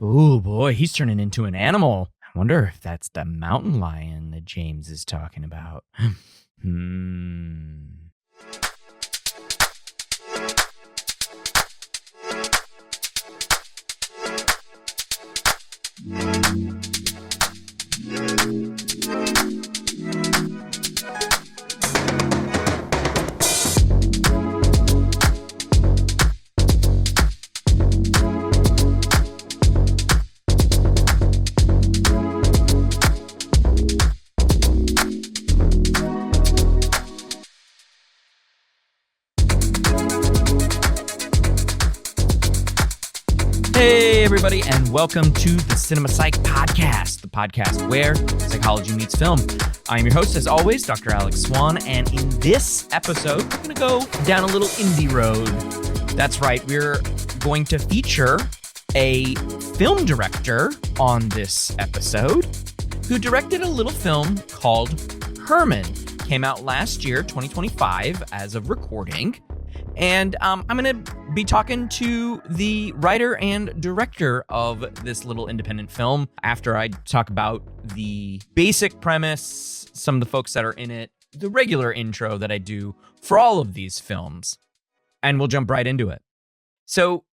Ooh, boy, he's turning into an animal. I wonder if that's the mountain lion that James is talking about. Hey, everybody, and welcome to the Cinema Psych Podcast, the podcast where psychology meets film. I'm your host, as always, Dr. Alex Swan, and in this episode, we're going to go down a little indie road. That's right, we're going to feature a film director on this episode who directed a little film called Herman. Came out last year, 2025, as of recording. And I'm going to be talking to the writer and director of this little independent film after I talk about the basic premise, some of the folks that are in it, the regular intro that I do for all of these films, and we'll jump right into it. So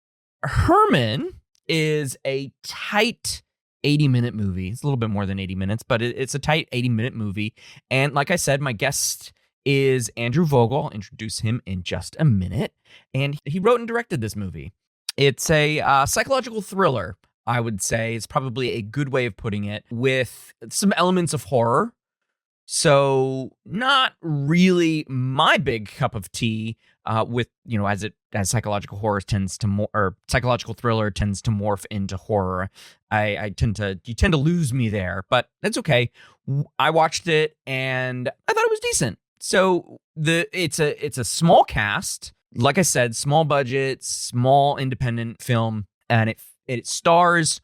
Herman is a tight 80-minute movie. It's a little bit more than 80 minutes, but it's a tight 80-minute movie. And like I said, my guest is Andrew Vogel. I'll introduce him in just a minute. And he wrote and directed this movie. It's a psychological thriller, I would say. It's probably a good way of putting it, with some elements of horror. So not really my big cup of tea with, as psychological horror tends to or psychological thriller tends to morph into horror. You tend to lose me there, but that's okay. I watched it and I thought it was decent. So it's a small cast, like I said, small budget, small independent film, and it stars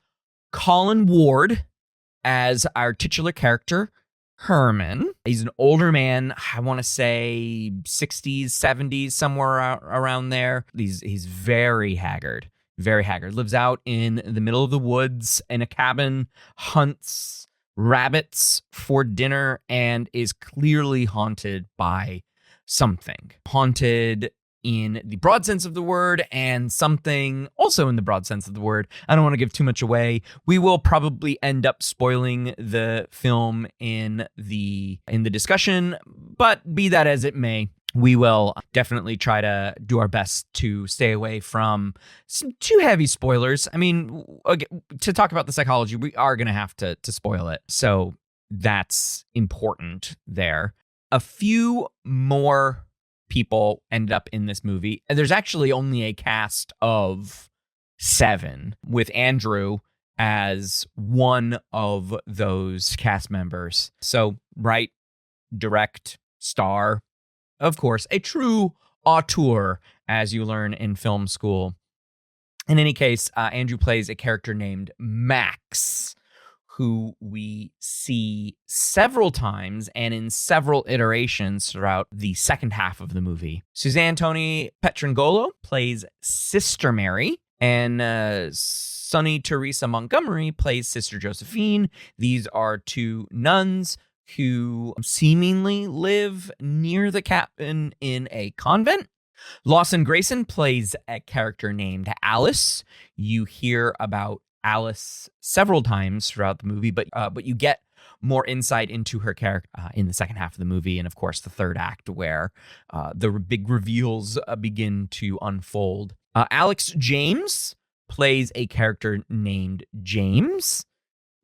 Colin Ward as our titular character, Herman. He's an older man, I want to say 60s, 70s, somewhere around there. He's very haggard, lives out in the middle of the woods in a cabin, hunts rabbits for dinner, and is clearly haunted by something. Haunted in the broad sense of the word, and something also in the broad sense of the word. I don't want to give too much away. We will probably end up spoiling the film in the discussion, but be that as it may, we will definitely try to do our best to stay away from some too heavy spoilers. I mean, to talk about the psychology, we are going to have to spoil it. So that's important there. A few more people ended up in this movie. And there's actually only a cast of 7, with Andrew as one of those cast members. So write, direct, star, of course, a true auteur, as you learn in film school. In any case, Andrew plays a character named Max, who we see several times and in several iterations throughout the second half of the movie. Suzanne Toni Petrangolo plays Sister Mary, and Sunny Teresa Montgomery plays Sister Josephine. These are 2 nuns who seemingly live near the cabin in a convent. Lawson Grayson plays a character named Alice. You hear about Alice several times throughout the movie, but you get more insight into her character in the second half of the movie, and of course the third act, where the big reveals begin to unfold. Alex James plays a character named James.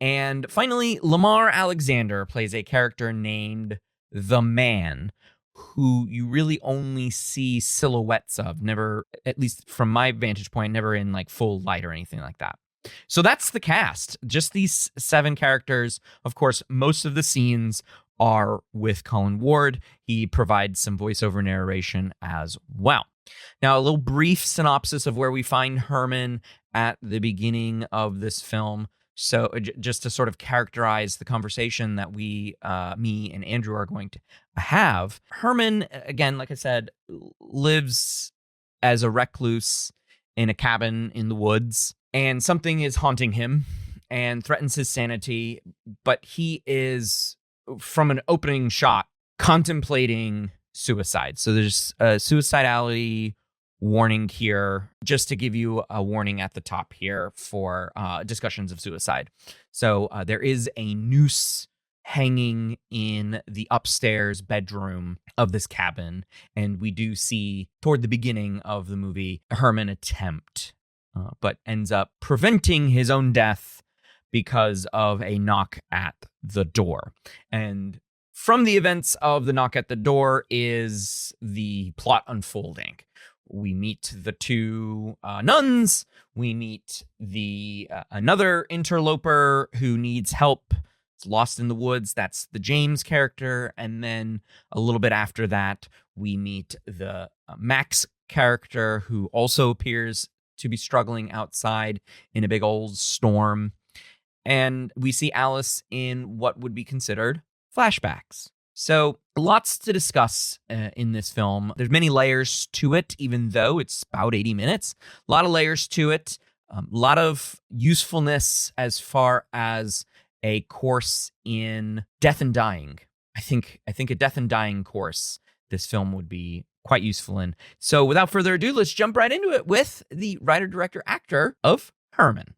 And finally, Lamar Alexander plays a character named The Man, who you really only see silhouettes of, never, at least from my vantage point, never in like full light or anything like that. So that's the cast, just these 7 characters. Of course, most of the scenes are with Colin Ward. He provides some voiceover narration as well. Now, a little brief synopsis of where we find Herman at the beginning of this film. So just to sort of characterize the conversation that me and Andrew are going to have. Herman, again, like I said, lives as a recluse in a cabin in the woods. and something is haunting him and threatens his sanity, but he is, from an opening shot, contemplating suicide. So there's a suicidality warning here, just to give you a warning at the top here for discussions of suicide. So there is a noose hanging in the upstairs bedroom of this cabin, and we do see toward the beginning of the movie Herman attempt, but ends up preventing his own death because of a knock at the door. And from the events of the knock at the door is the plot unfolding. We meet the two nuns. We meet the another interloper who needs help. It's lost in the woods. That's the James character. And then a little bit after that, we meet the Max character, who also appears to be struggling outside in a big old storm. And we see Alice in what would be considered flashbacks. So lots to discuss in this film. There's many layers to it, even though it's about 80 minutes. A lot of layers to it. A lot of usefulness as far as a course in death and dying. I think a death and dying course this film would be quite useful in. So without further ado, let's jump right into it with the writer, director, actor of Herman.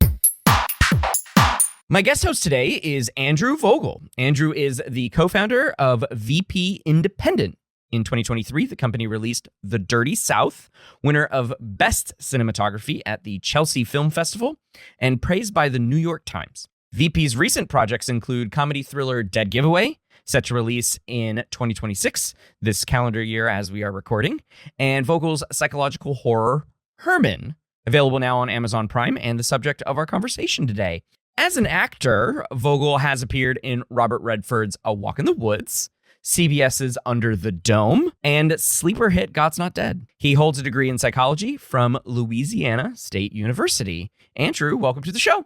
My guest host today is Andrew Vogel. Andrew is the co-founder of VP Independent. In 2023, the company released The Dirty South, winner of Best Cinematography at the Chelsea Film Festival, and praised by the New York Times. VP's recent projects include comedy thriller Dead Giveaway, set to release in 2026, this calendar year as we are recording, and Vogel's psychological horror Herman, available now on Amazon Prime and the subject of our conversation today. As an actor, Vogel has appeared in Robert Redford's A Walk in the Woods, CBS's Under the Dome, and sleeper hit God's Not Dead. He holds a degree in psychology from Louisiana State University. Andrew, welcome to the show.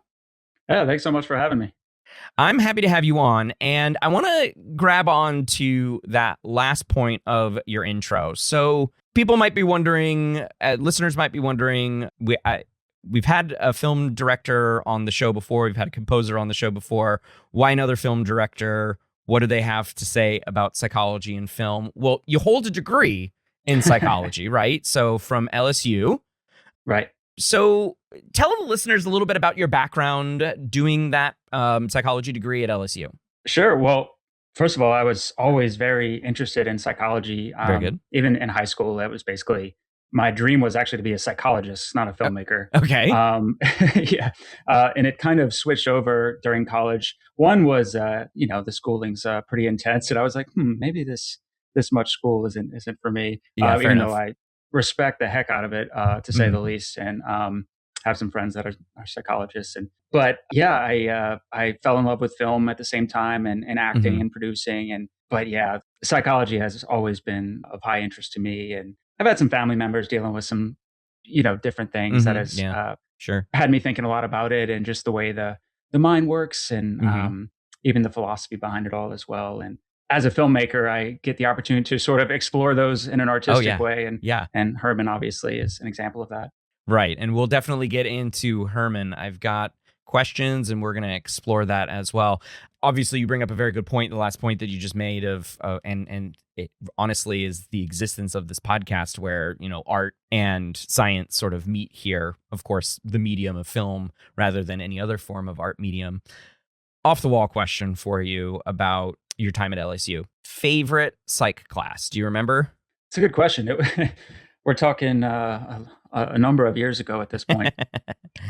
Yeah, thanks so much for having me. I'm happy to have you on, and I want to grab on to that last point of your intro. So people might be wondering, listeners might be wondering, we've had a film director on the show before. We've had a composer on the show before. Why another film director? What do they have to say about psychology and film? Well, you hold a degree in psychology, right? So from LSU. Right. So tell the listeners a little bit about your background doing that psychology degree at LSU. Sure. Well, first of all, I was always very interested in psychology. Very good. Even in high school, that was basically my dream was actually to be a psychologist, not a filmmaker. Okay. Yeah. And it kind of switched over during college. One was, the schooling's pretty intense. And I was like, maybe this much school isn't for me. Yeah, even enough. though I respect the heck out of it, to say the least. And have some friends that are psychologists. But I fell in love with film at the same time and acting and producing. But psychology has always been of high interest to me. And I've had some family members dealing with some, different things that has had me thinking a lot about it and just the way the mind works and even the philosophy behind it all as well. And as a filmmaker, I get the opportunity to sort of explore those in an artistic way. And Herman obviously is an example of that. Right. And we'll definitely get into Herman. I've got questions and we're going to explore that as well. Obviously, you bring up a very good point, the last point that you just made and it honestly is the existence of this podcast where, art and science sort of meet here. Of course, the medium of film rather than any other form of art medium. Off the wall question for you about your time at LSU. Favorite psych class? Do you remember? It's a good question. We're talking a number of years ago at this point.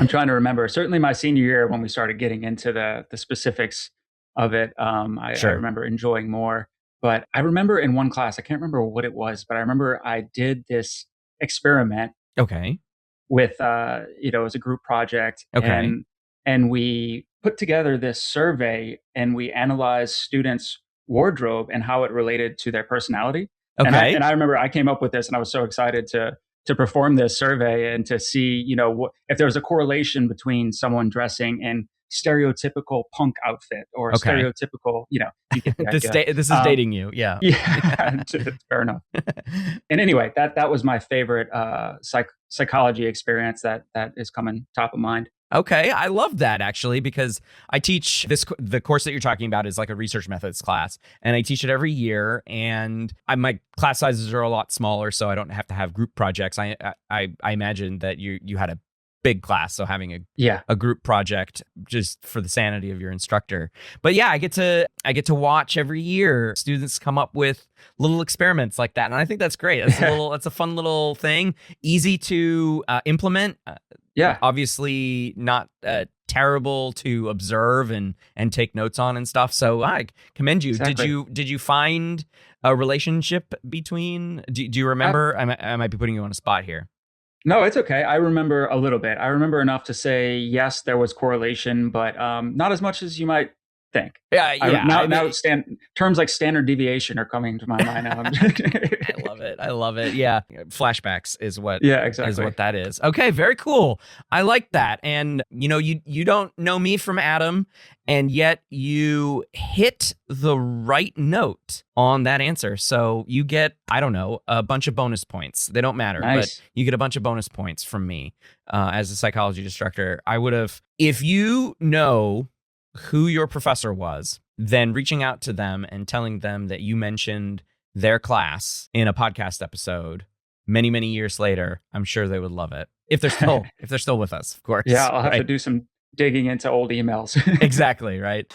I'm trying to remember. Certainly my senior year when we started getting into the specifics of it, I remember enjoying more. But I remember in one class, I can't remember what it was, but I remember I did this experiment. Okay. With, it was a group project. Okay. And we put together this survey and we analyzed students' wardrobe and how it related to their personality. Okay. And I remember I came up with this and I was so excited to perform this survey and to see, if there was a correlation between someone dressing in stereotypical punk outfit or stereotypical, you get the idea. This is dating you. Yeah. Yeah. Fair enough. And anyway, that was my favorite psychology experience that is coming top of mind. Okay, I love that actually, because I teach the course that you're talking about is like a research methods class, and I teach it every year. And my class sizes are a lot smaller, so I don't have to have group projects. I imagine that you had a big class, so having a group project just for the sanity of your instructor. But yeah, I get to watch every year students come up with little experiments like that, and I think that's great. That's a fun little thing, easy to implement. Obviously not terrible to observe and take notes on and stuff. So I commend you. Exactly. Did you find a relationship between? Do you remember? I might be putting you on a spot here. No, it's okay. I remember a little bit. I remember enough to say yes, there was correlation, but not as much as you might think. Terms like standard deviation are coming to my mind now. I love it. Yeah, flashbacks is what. Yeah, exactly. Is what that is. Okay, very cool. I like that. And you don't know me from Adam, and yet you hit the right note on that answer. So you get, I don't know, a bunch of bonus points. They don't matter, nice. But you get a bunch of bonus points from me as a psychology instructor. I would have, if you know who your professor was, then reaching out to them and telling them that you mentioned their class in a podcast episode many, many years later, I'm sure they would love it. If they're still with us, of course. Yeah, I'll have to do some digging into old emails. Exactly, right?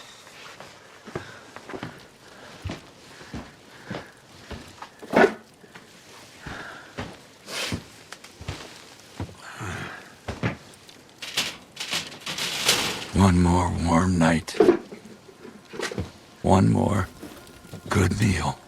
One more warm night. One more good meal.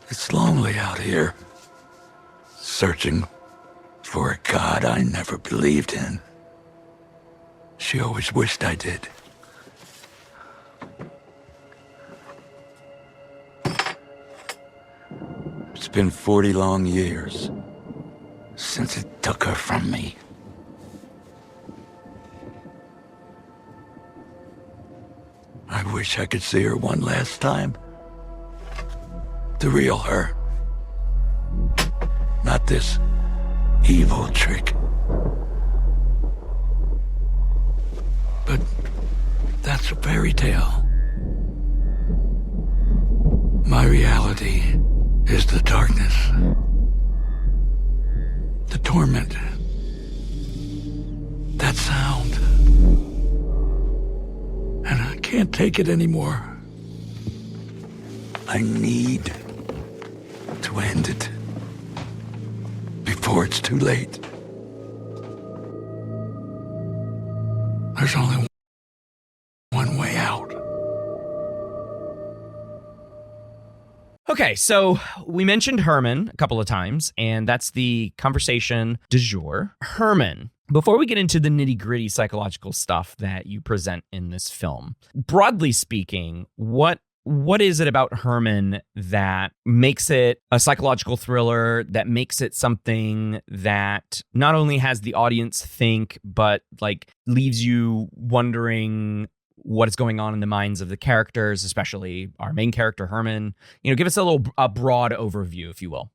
It's lonely out here, searching for a God I never believed in. She always wished I did. It's been 40 long years since it took her from me. I wish I could see her one last time. The real her. Not this evil trick. But that's a fairy tale. My reality is the darkness, the torment, that sound. And I can't take it anymore. I need to end it before it's too late. There's only one way out. Okay, so we mentioned Herman a couple of times, and that's the conversation du jour. Herman, before we get into the nitty-gritty psychological stuff that you present in this film, broadly speaking, what is it about Herman that makes it a psychological thriller, that makes it something that not only has the audience think, but like leaves you wondering what is going on in the minds of the characters, especially our main character, Herman? Give us a broad overview, if you will.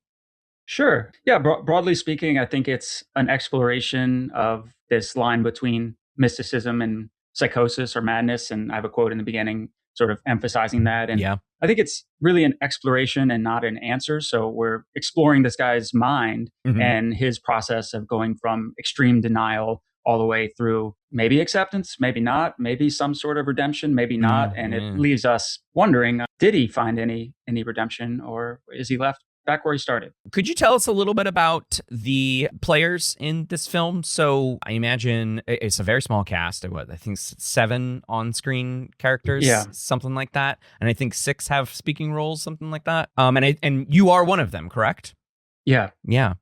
Sure. Yeah, broadly speaking, I think it's an exploration of this line between mysticism and psychosis or madness. And I have a quote in the beginning sort of emphasizing that. And yeah. I think it's really an exploration and not an answer. So we're exploring this guy's mind and his process of going from extreme denial all the way through maybe acceptance, maybe not, maybe some sort of redemption, maybe not. And it leaves us wondering, did he find any redemption, or is he left back where he started? Could you tell us a little bit about the players in this film? So I imagine it's a very small cast. I think 7 on-screen characters, something like that. And I think 6 have speaking roles, something like that. And you are one of them, correct? Yeah. Yeah.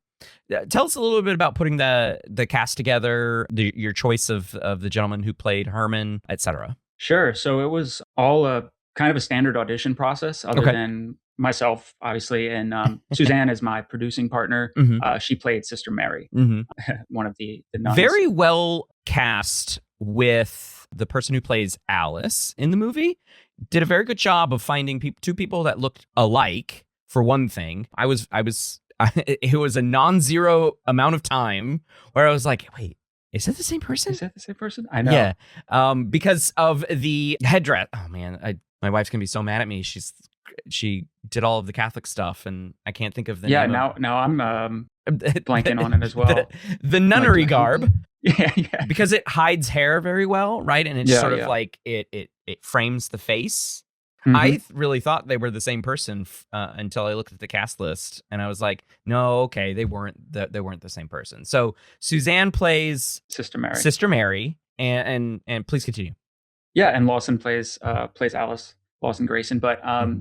Tell us a little bit about putting the cast together, your choice of the gentleman who played Herman, etc. Sure. So it was all a kind of a standard audition process, other than myself, obviously. And Suzanne is my producing partner. She played Sister Mary, one of the nuns. Very well cast with the person who plays Alice in the movie did a very good job of finding two people that looked alike. For one thing, it was a non-zero amount of time where I was like, wait, is that the same person? Is that the same person? I know. Yeah. Because of the headdress. Oh man, my wife's gonna be so mad at me. She did all of the Catholic stuff, and I can't think of the name. Now I'm blanking on it as well. The nunnery garb. Yeah. Because it hides hair very well, right? And it's sort of like it frames the face. Mm-hmm. I really thought they were the same person until I looked at the cast list, and I was like, "No, okay, they weren't the same person." So Suzanne plays Sister Mary, and please continue. Yeah, and Lawson plays Alice, Lawson Grayson. But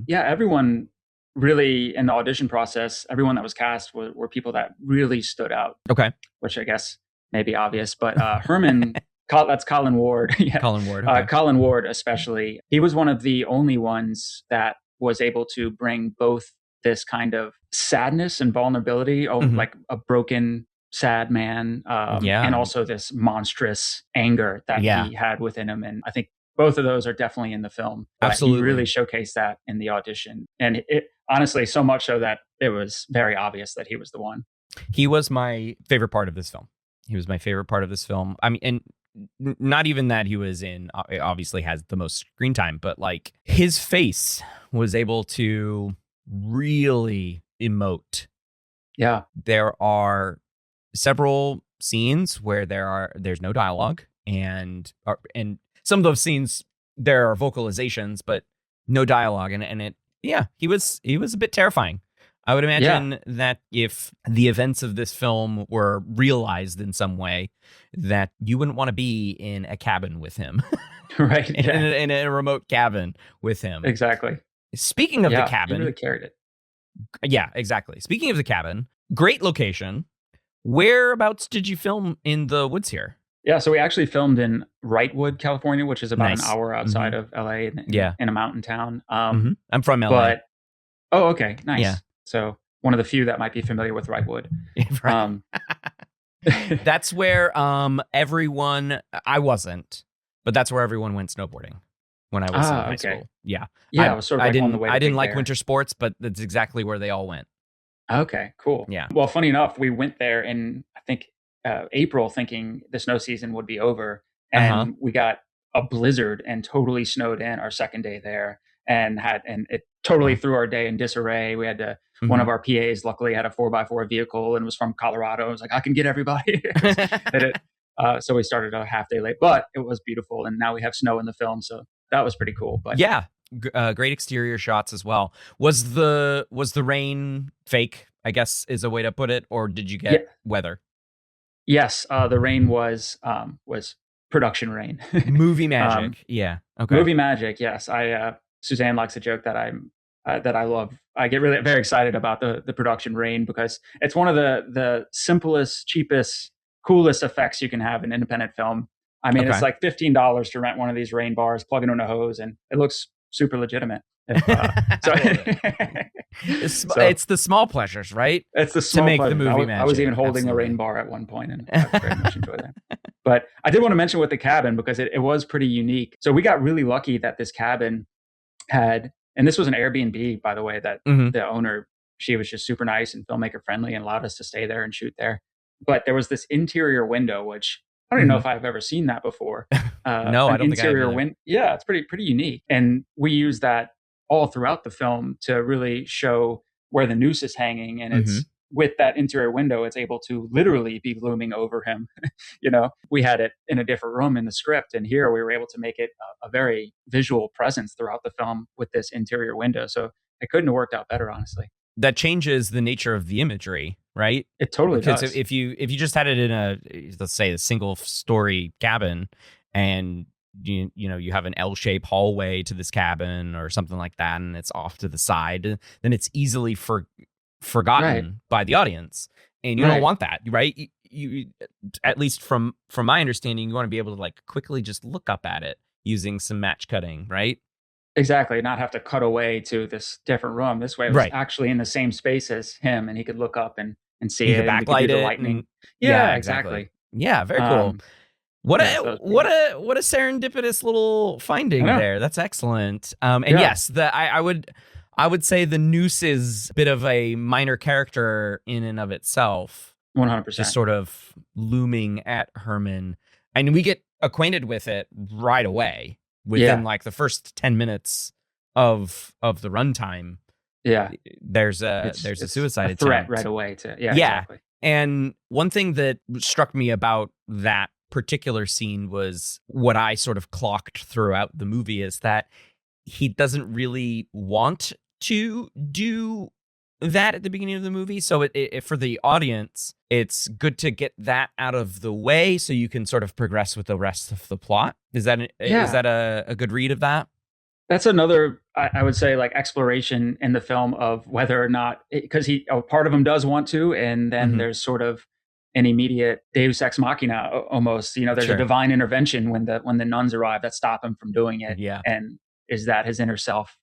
everyone really in the audition process, everyone that was cast were people that really stood out. Okay, which I guess may be obvious, but Herman. That's Colin Ward. Yeah. Colin Ward. Okay. Colin Ward, especially. He was one of the only ones that was able to bring both this kind of sadness and vulnerability, like a broken, sad man, and also this monstrous anger that he had within him. And I think both of those are definitely in the film. Absolutely. He really showcased that in the audition. And it honestly, so much so that it was very obvious that he was the one. He was my favorite part of this film. I mean, and not even that he was obviously has the most screen time, but like his face was able to really emote. Yeah. There are several scenes where there's no dialogue, and some of those scenes there are vocalizations, but no dialogue. And he was a bit terrifying. I would imagine that if the events of this film were realized in some way, that you wouldn't want to be in a cabin with him. Right. in a remote cabin with him. Exactly. Speaking of the cabin. He really carried it. Yeah, exactly. Speaking of the cabin, great location. Whereabouts did you film in the woods here? Yeah, so we actually filmed in Wrightwood, California, which is about an hour outside of LA in a mountain town. I'm from LA. Oh, okay. Nice. Yeah. So one of the few that might be familiar with Wrightwood. Right. That's where everyone, I wasn't, but that's where everyone went snowboarding when I was in high school. Yeah. Yeah, I was sort of on the way. I didn't like winter sports, but that's exactly where they all went. Okay, cool. Yeah. Well, funny enough, we went there in, I think, April thinking the snow season would be over. And we got a blizzard and totally snowed in our second day there. And it totally threw our day in disarray. We had to, one of our PAs luckily had a 4x4 vehicle and was from Colorado. I was like, I can get everybody. So we started a half day late, but it was beautiful. And now we have snow in the film. So that was pretty cool. But yeah, great exterior shots as well. Was the rain fake, I guess is a way to put it, or did you get weather? Yes. The rain was production rain. Movie magic. Yeah. Okay. Movie magic. Yes. Suzanne likes a joke that I love. I get really very excited about the production rain because it's one of the simplest, cheapest, coolest effects you can have in independent film. I mean, it's like $15 to rent one of these rain bars, plug it in a hose, and it looks super legitimate. It's the small pleasures, right? It's the small to make pleasures. the movie magic. I was even holding a rain bar at one point, and I very much enjoyed that. But I did want to mention with the cabin because it was pretty unique. So we got really lucky that this cabin had, and this was an Airbnb, by the way, that the owner, she was just super nice and filmmaker friendly and allowed us to stay there and shoot there. But there was this interior window, which I don't even know if I've ever seen that before. No, I don't think I have. Yeah, it's pretty unique. And we use that all throughout the film to really show where the noose is hanging. And it's with that interior window, it's able to literally be looming over him. We had it in a different room in the script. And here we were able to make it a very visual presence throughout the film with this interior window. So it couldn't have worked out better, honestly. That changes the nature of the imagery, right? It totally does. Because if you just had it in let's say a single story cabin, and you have an L-shaped hallway to this cabin or something like that, and it's off to the side, then it's easily forgotten by the audience, and you don't want that, right? You at least from my understanding, you want to be able to like quickly just look up at it using some match cutting, right? Exactly. Not have to cut away to this different room. This way it was actually in the same space as him, and he could look up and see it. Backlight it. lightning. Yeah, exactly. Yeah, very cool. What Yeah, a so- what a serendipitous little finding I know. there. That's excellent. And Yeah. yes, I would say the noose is a bit of a minor character in and of itself, 100%. just sort of looming at Herman. And we get acquainted with it right away within Yeah. like the first 10 minutes of the runtime. Yeah. There's a It's suicide a threat attempt right away to Yeah. exactly. And one thing that struck me about that particular scene was what I sort of clocked throughout the movie is that he doesn't really want to do that at the beginning of the movie. So it for the audience, it's good to get that out of the way so you can sort of progress with the rest of the plot. Is that a good read of that? That's another, I would say, like exploration in the film of whether or not, because part of him does want to, and then Mhm. there's sort of an immediate Deus ex machina almost. There's Sure. a divine intervention when the nuns arrive that stop him from doing it. Yeah. And is that his inner self,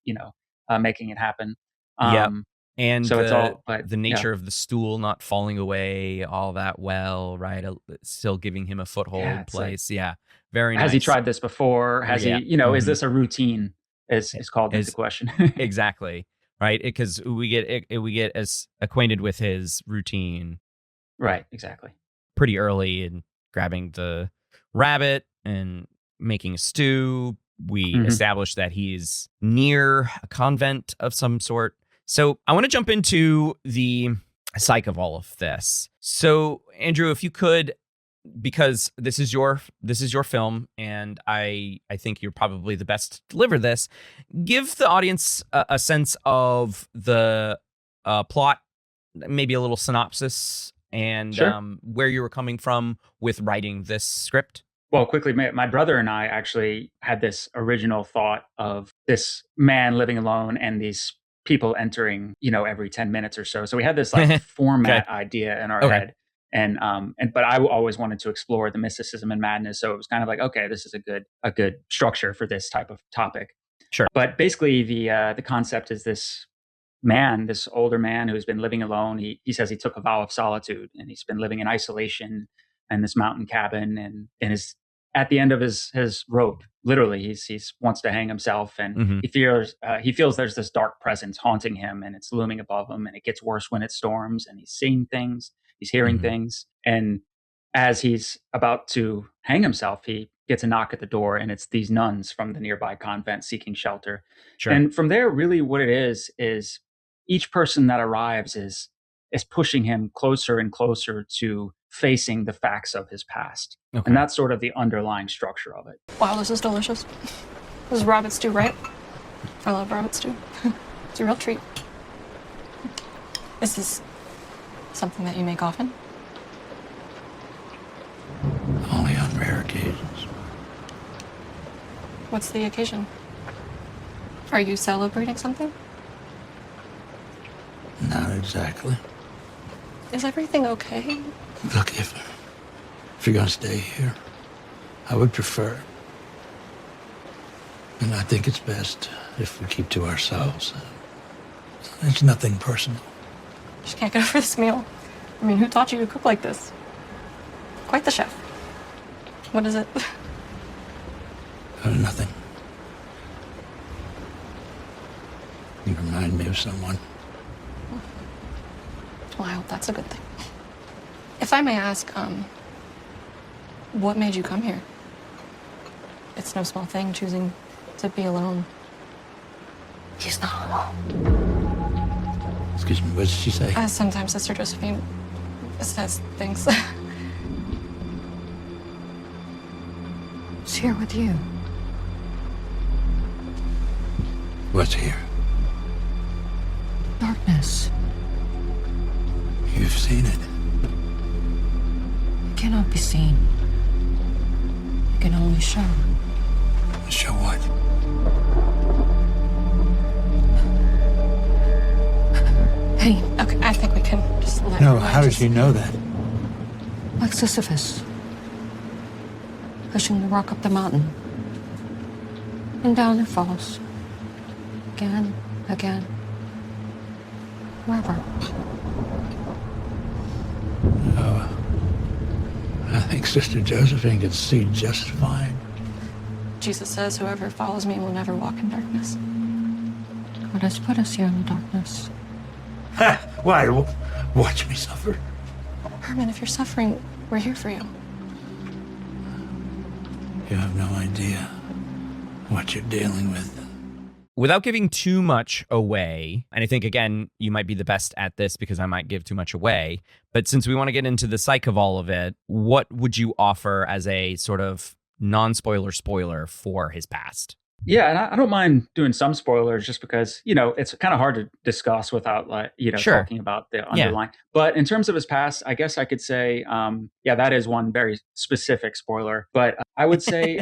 making it happen? Yep. And So it's all, but the nature of the stool not falling away all that well, right? Still giving him a foothold Yeah, it's place. Yeah. Very nice. Has he tried this before? Has Yeah. he, is this a routine? Is called into question. Exactly. Right. Because we get as acquainted with his routine Right. Exactly. pretty early in grabbing the rabbit and making a stew. We Mhm. establish that he's near a convent of some sort. So I want to jump into the psyche of all of this. So Andrew, if you could, because this is your film, and I think you're probably the best to deliver this, give the audience a sense of the plot, maybe a little synopsis, and Sure. where you were coming from with writing this script. Well, quickly, my brother and I actually had this original thought of this man living alone and these people entering, every 10 minutes or so. So we had this like format idea in our Okay. head. But I always wanted to explore the mysticism and madness. So it was kind of like, okay, this is a good structure for this type of topic. Sure. But basically the concept is this older man who's been living alone. He says he took a vow of solitude and he's been living in isolation in this mountain cabin and is at the end of his rope. Literally, he's wants to hang himself, and Mhm. he feels there's this dark presence haunting him, and it's looming above him, and it gets worse when it storms, and he's seeing things, he's hearing Mhm. things, and as he's about to hang himself, he gets a knock at the door, and it's these nuns from the nearby convent seeking shelter. Sure. And from there, really, what it is each person that arrives is pushing him closer and closer to facing the facts of his past. Okay. And that's sort of the underlying structure of it. Wow, this is delicious. This is rabbit stew, right? I love rabbit stew. It's a real treat. Is this something that you make often? Only on rare occasions. What's the occasion? Are you celebrating something? Not exactly. Is everything okay? Look, if you're gonna stay here, I would prefer. And I think it's best if we keep to ourselves. It's nothing personal. Just can't get over this meal. I mean, who taught you to cook like this? Quite the chef. What is it? Nothing. You remind me of someone. Well, I hope that's a good thing. If I may ask, what made you come here? It's no small thing choosing to be alone. He's not alone. Excuse me, what did she say? Sometimes Sister Josephine says things. It's here with you. What's here? Darkness. You've seen it. It cannot be seen. It can only show. Show what? Hey, Okay, I think we can just let No, her how did just- you know that? like Sisyphus. Pushing the rock up the mountain. And down it falls. Again, again. Wherever. think Sister Josephine could see just fine. Jesus says whoever follows me will never walk in darkness. God has put us here in the darkness. Ha! Why? Watch me suffer. Herman, if you're suffering, we're here for you. You have no idea what you're dealing with. Without giving too much away, and I think, again, you might be the best at this because I might give too much away, but since we want to get into the psych of all of it, what would you offer as a sort of non-spoiler spoiler for his past? Yeah, and I don't mind doing some spoilers just because, it's kind of hard to discuss without, Sure. talking about the underlying. Yeah. But in terms of his past, I guess I could say, that is one very specific spoiler. But I would say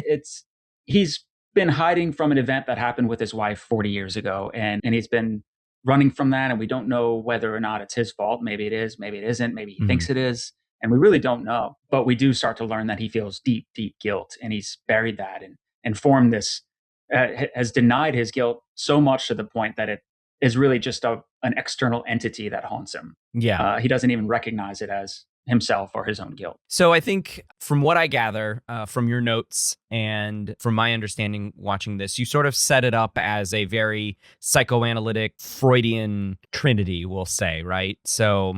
he's been hiding from an event that happened with his wife 40 years ago. And he's been running from that. And we don't know whether or not it's his fault. Maybe it is, maybe it isn't, maybe he thinks it is. And we really don't know. But we do start to learn that he feels deep, deep guilt. And he's buried that and formed this, has denied his guilt so much to the point that it is really just an external entity that haunts him. Yeah. He doesn't even recognize it as himself or his own guilt. So I think from what I gather from your notes and from my understanding watching this, you sort of set it up as a very psychoanalytic Freudian trinity, we'll say, right? So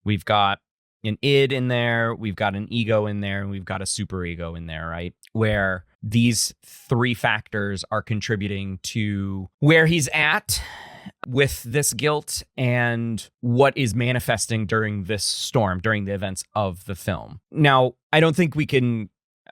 we've got an id in there, we've got an ego in there, and we've got a superego in there, right? Where these three factors are contributing to where he's at with this guilt and what is manifesting during this storm, during the events of the film. Now, I don't think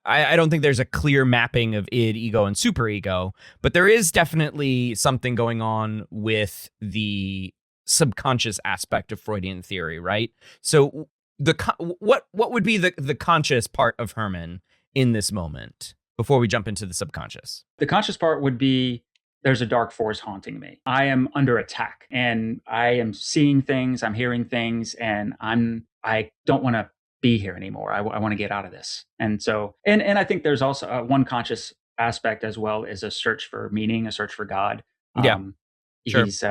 there's a clear mapping of id, ego, and superego, but there is definitely something going on with the subconscious aspect of Freudian theory, right? So what would be the conscious part of Herman in this moment before we jump into the subconscious? The conscious part would be there's a dark force haunting me. I am under attack and I am seeing things, I'm hearing things, and I don't want to be here anymore. I want to get out of this. And so, and I think there's also one conscious aspect as well is a search for meaning, a search for God. Sure. He's,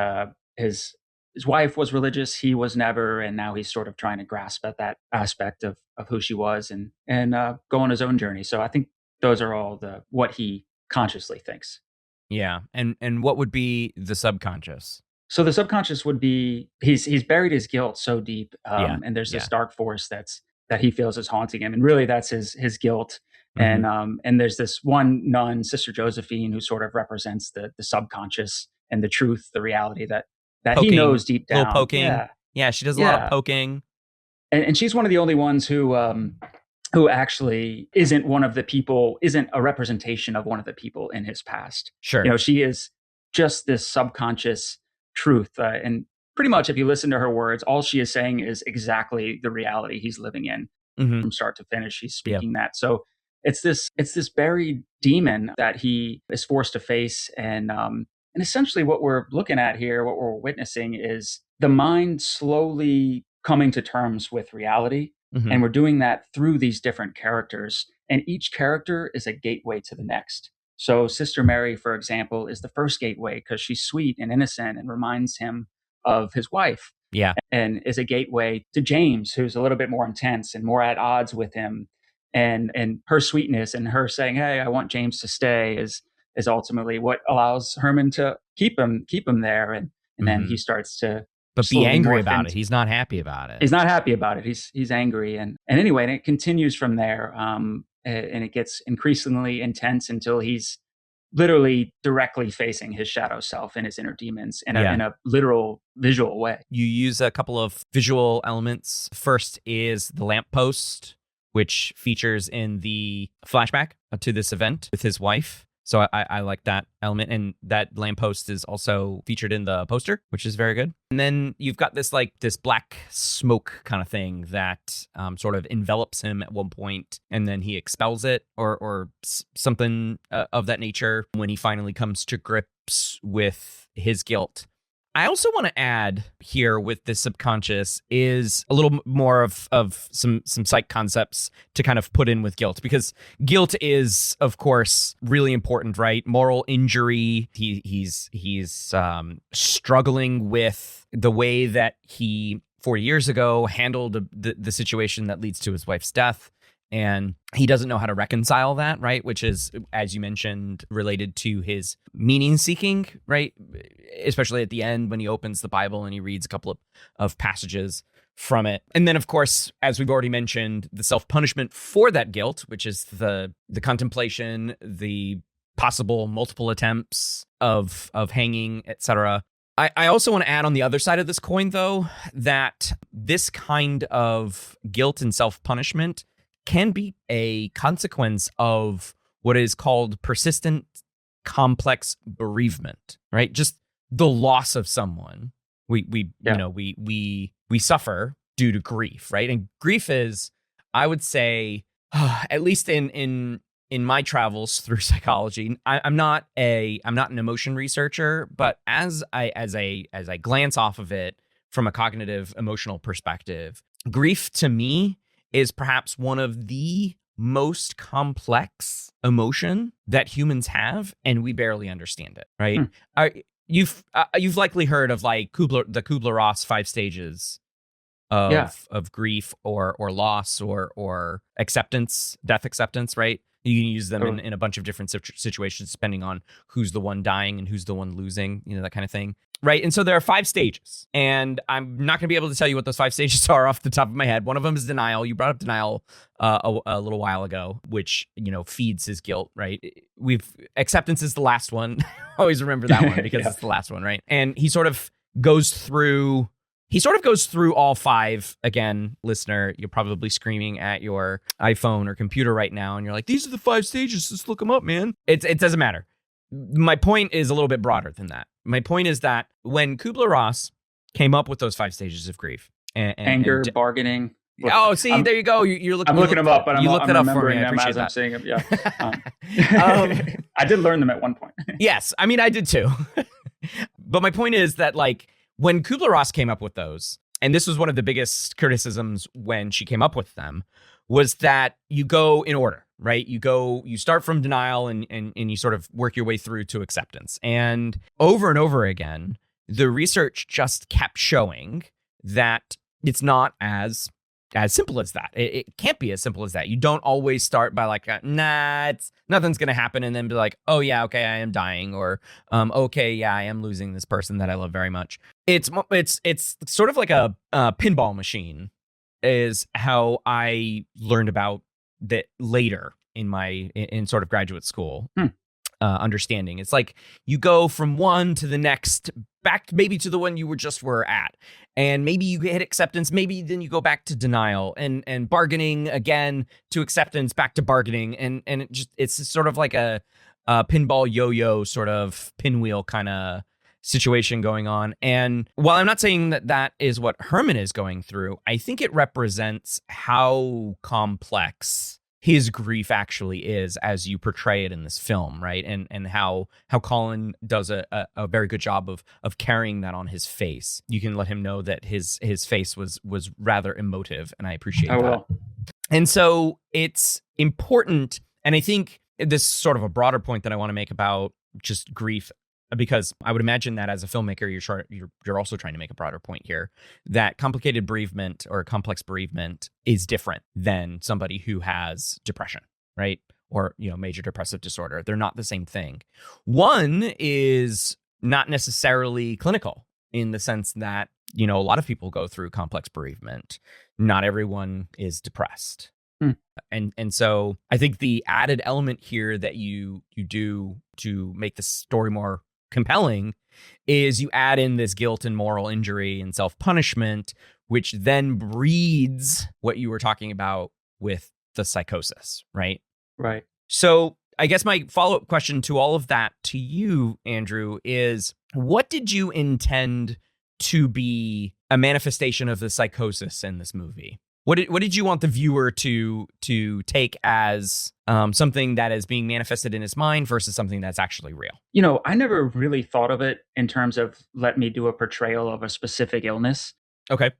his wife was religious. He was never. And now he's sort of trying to grasp at that aspect of who she was and go on his own journey. So I think those are all what he consciously thinks. Yeah. And what would be the subconscious? So the subconscious would be he's buried his guilt so deep. And there's this dark force that he feels is haunting him. And really that's his guilt. Mm-hmm. And there's this one nun, Sister Josephine, who sort of represents the subconscious and the truth, the reality that poking, he knows deep down. Little poking. Yeah, she does a lot of poking. And she's one of the only ones who actually isn't a representation of one of the people in his past. Sure. She is just this subconscious truth. And pretty much if you listen to her words, all she is saying is exactly the reality he's living in from start to finish. She's speaking that. So it's this buried demon that he is forced to face. And essentially what we're looking at here, what we're witnessing is the mind slowly coming to terms with reality. Mm-hmm. And we're doing that through these different characters. And each character is a gateway to the next. So Sister Mary, for example, is the first gateway because she's sweet and innocent and reminds him of his wife. Yeah. And is a gateway to James, who's a little bit more intense and more at odds with him. And her sweetness and her saying, hey, I want James to stay is ultimately what allows Herman to keep him there. And then he starts to be angry about it. He's not happy about it. He's not happy about it. He's angry. And anyway, and it continues from there. And it gets increasingly intense until he's literally directly facing his shadow self and his inner demons in a literal visual way. You use a couple of visual elements. First is the lamppost, which features in the flashback to this event with his wife. So I like that element. And that lamppost is also featured in the poster, which is very good. And then you've got this black smoke kind of thing that sort of envelops him at one point, and then he expels it or something of that nature when he finally comes to grips with his guilt. I also want to add here with the subconscious is a little more of some psych concepts to kind of put in with guilt, because guilt is, of course, really important, right? Moral injury. He's struggling with the way that he 40 years ago handled the situation that leads to his wife's death. And he doesn't know how to reconcile that, right? Which is, as you mentioned, related to his meaning seeking, right? Especially at the end when he opens the Bible and he reads a couple of passages from it. And then, of course, as we've already mentioned, the self-punishment for that guilt, which is the contemplation, the possible multiple attempts of hanging, etc. I also want to add on the other side of this coin, though, that this kind of guilt and self-punishment can be a consequence of what is called persistent complex bereavement, right? Just the loss of someone. We suffer due to grief, right? And grief is, I would say, at least in my travels through psychology, I'm not an emotion researcher, but as I glance off of it from a cognitive emotional perspective, grief to me is perhaps one of the most complex emotion that humans have, and we barely understand it, right? You've likely heard of like the Kubler-Ross 5 stages of grief or loss or acceptance, death acceptance, right? You can use them in a bunch of different situations depending on who's the one dying and who's the one losing, that kind of thing. Right. And so there are 5 stages, and I'm not going to be able to tell you what those 5 stages are off the top of my head. One of them is denial. You brought up denial a little while ago, which, feeds his guilt. Right. Acceptance is the last one. Always remember that one because it's the last one. Right. And he sort of goes through all 5. Again, listener, you're probably screaming at your iPhone or computer right now, and you're like, these are the 5 stages. Just look them up, man. It doesn't matter. My point is a little bit broader than that. My point is that when Kubler-Ross came up with those 5 stages of grief, anger, bargaining. There you go. You're looking. I'm looking them up, but I'm remembering them as that. I'm saying them. Yeah, I did learn them at one point. Yes, I mean I did too. But my point is that when Kubler-Ross came up with those, and this was one of the biggest criticisms when she came up with them, was that you go in order, right? You start from denial and you sort of work your way through to acceptance. And over again, the research just kept showing that it's not as simple as that. It can't be as simple as that. You don't always start by nothing's going to happen and then be like, oh yeah, okay, I am dying, or okay, yeah, I am losing this person that I love very much. It's sort of like a pinball machine is how I learned about that later in sort of graduate school. Understanding. It's like you go from one to the next, back maybe to the one you were at, and maybe you hit acceptance, maybe then you go back to denial and bargaining again to acceptance, back to bargaining, and it's sort of like a pinball yo-yo sort of pinwheel kind of situation going on. And while I'm not saying that is what Herman is going through, I think it represents how complex his grief actually is as you portray it in this film, right? And how Colin does a very good job of carrying that on his face. You can let him know that his face was rather emotive, and I appreciate that. Will. And so it's important, and I think this is sort of a broader point that I want to make about just grief, because I would imagine that as a filmmaker, you're also trying to make a broader point here, that complicated bereavement or complex bereavement is different than somebody who has depression, right? Or, major depressive disorder. They're not the same thing. One is not necessarily clinical in the sense that, a lot of people go through complex bereavement. Not everyone is depressed. And so I think the added element here that you do to make the story more compelling is you add in this guilt and moral injury and self-punishment, which then breeds what you were talking about with the psychosis, right? Right. So I guess my follow-up question to all of that to you, Andrew, is what did you intend to be a manifestation of the psychosis in this movie? What did you want the viewer to take as something that is being manifested in his mind versus something that's actually real? I never really thought of it in terms of let me do a portrayal of a specific illness. Okay.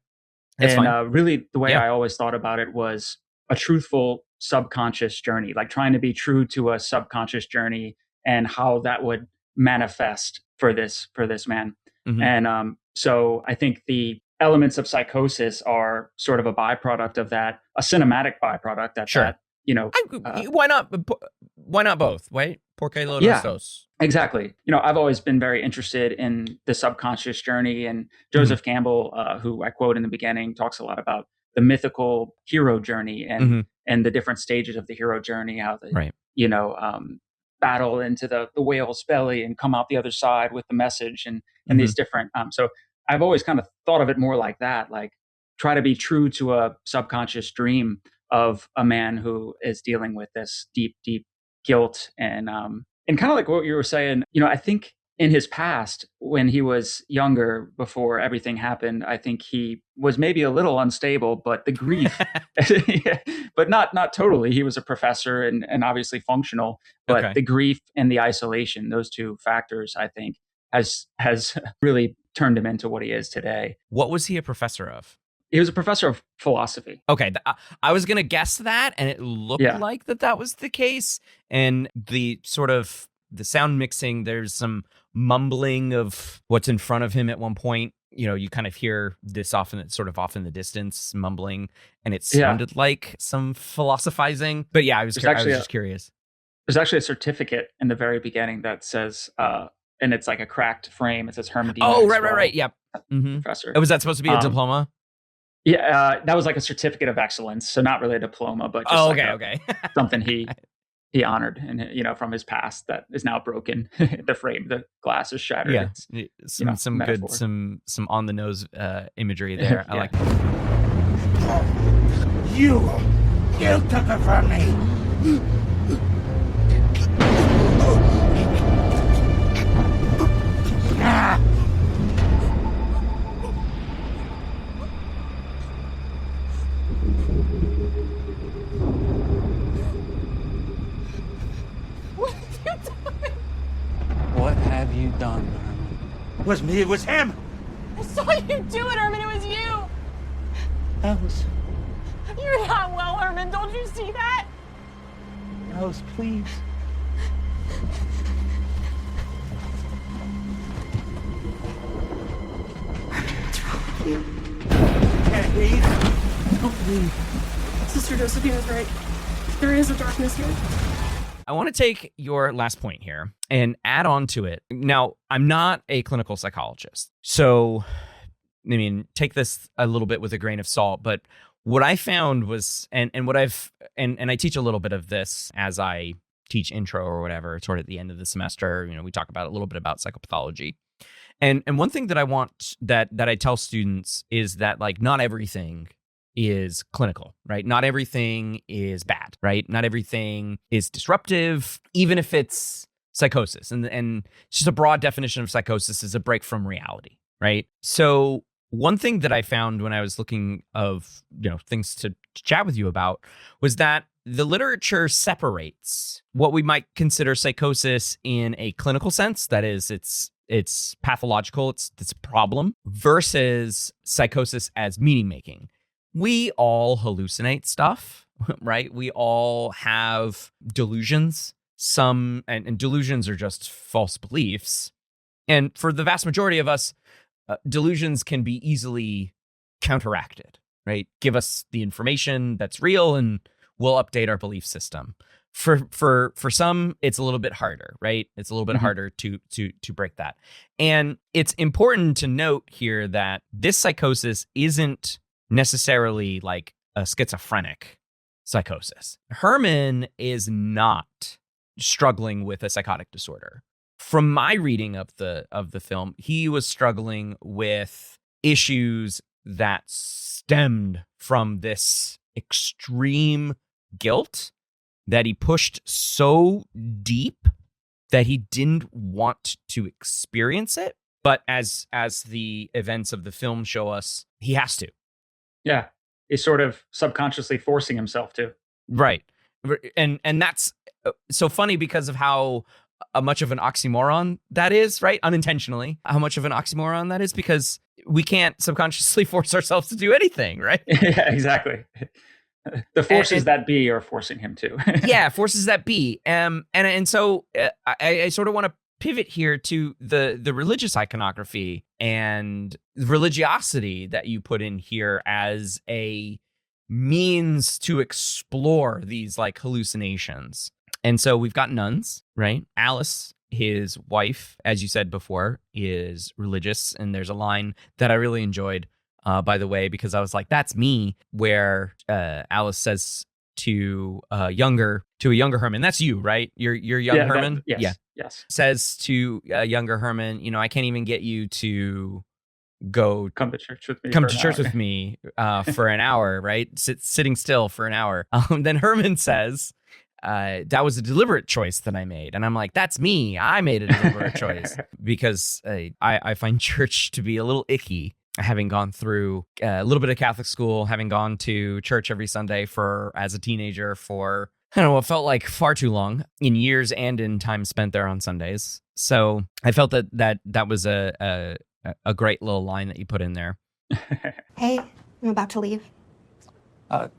That's fine. Really, the way I always thought about it was a truthful subconscious journey, like trying to be true to a subconscious journey and how that would manifest for this man. Mm-hmm. And so I think the elements of psychosis are sort of a byproduct of that, a cinematic byproduct that, Sure. that you know, why not? Why not both? Right? Porque los yeah, dos. exactly. You know, I've always been very interested in the subconscious journey, and Joseph Campbell, who I quote in the beginning, talks a lot about the mythical hero journey and the different stages of the hero journey, how they, Right. you know, battle into the whale's belly and come out the other side with the message and these different. So I've always kind of thought of it more like that, like try to be true to a subconscious dream of a man who is dealing with this deep, deep guilt and kind of like what you were saying, you know, I think in his past, when he was younger, before everything happened, I think he was maybe a little unstable, but the grief, but not totally. He was a professor and obviously functional, but the grief and the isolation, those two factors, I think, has really turned him into what he is today. What was he a professor of? He was a professor of philosophy. Okay, I was going to guess that, and it looked like that was the case. And the sort of the sound mixing, there's some mumbling of what's in front of him at one point. You know, you kind of hear this off in the distance, mumbling, and it sounded like some philosophizing. But yeah, I was just curious. There's actually a certificate in the very beginning that says, and it's like a cracked frame. It says Herman. Oh, right. Yep. Professor. Was that supposed to be a diploma? Yeah, that was like a certificate of excellence, so not really a diploma, but just something he honored, and you know, from his past that is now broken. The frame, the glass is shattered. Yeah, some metaphor. good, some on the nose imagery there. I like. You took her from me. What have you done, Herman? It was me, it was him! I saw you do it, Herman. It was you. Alice, You're not well, Herman. Don't you see that? Alice, please. Can't breathe. Don't breathe. Sister Josephine was right. There is a darkness here. I want to take your last point here and add on to it. Now, I'm not a clinical psychologist, so I mean, take this a little bit with a grain of salt. But what I found was, and what I've, and I teach a little bit of this as I teach intro or whatever, sort of at the end of the semester. You know, we talk about a little bit about psychopathology, and one thing that I want that I tell students is that, like, not everything is clinical, right? Not everything is bad, right? Not everything is disruptive, even if it's psychosis. And just a broad definition of psychosis is a break from reality, right? So one thing that I found when I was looking of, you know, things to chat with you about was that the literature separates what we might consider psychosis in a clinical sense, that is, it's pathological, it's a problem, versus psychosis as meaning making. We all hallucinate stuff, right? We all have delusions. Some, and delusions are just false beliefs. And for the vast majority of us, delusions can be easily counteracted, right? Give us the information that's real and we'll update our belief system. For some, it's a little bit harder, right? It's a little bit harder to break that. And it's important to note here that this psychosis isn't necessarily like a schizophrenic psychosis. Herman is not struggling with a psychotic disorder. From my reading of the film, he was struggling with issues that stemmed from this extreme guilt that he pushed so deep that he didn't want to experience it. But as the events of the film show us, he has to. Yeah, he's sort of subconsciously forcing himself to. Right. And that's so funny because of how much of an oxymoron that is, right? Unintentionally, how much of an oxymoron that is, because we can't subconsciously force ourselves to do anything, right? Yeah, exactly. The forces that be are forcing him to. Yeah, forces that be. And so I sort of want to pivot here to the religious iconography and religiosity that you put in here as a means to explore these like hallucinations. And so we've got nuns, right? Alice, his wife, as you said before, is religious. And there's a line that I really enjoyed, by the way, because I was like, that's me, where Alice says to a younger Herman, that's you, right? You're young Herman? Yes. Says to younger Herman, I can't even get you to go Come to church with me. with me for an hour, right? Sitting still for an hour. Then Herman says, that was a deliberate choice that I made. And I'm like, that's me. I made a deliberate choice because I find church to be a little icky. Having gone through a little bit of Catholic school, having gone to church every Sunday as a teenager for, I don't know, it felt like far too long in years and in time spent there on Sundays. So I felt that was a great little line that you put in there. Hey, I'm about to leave.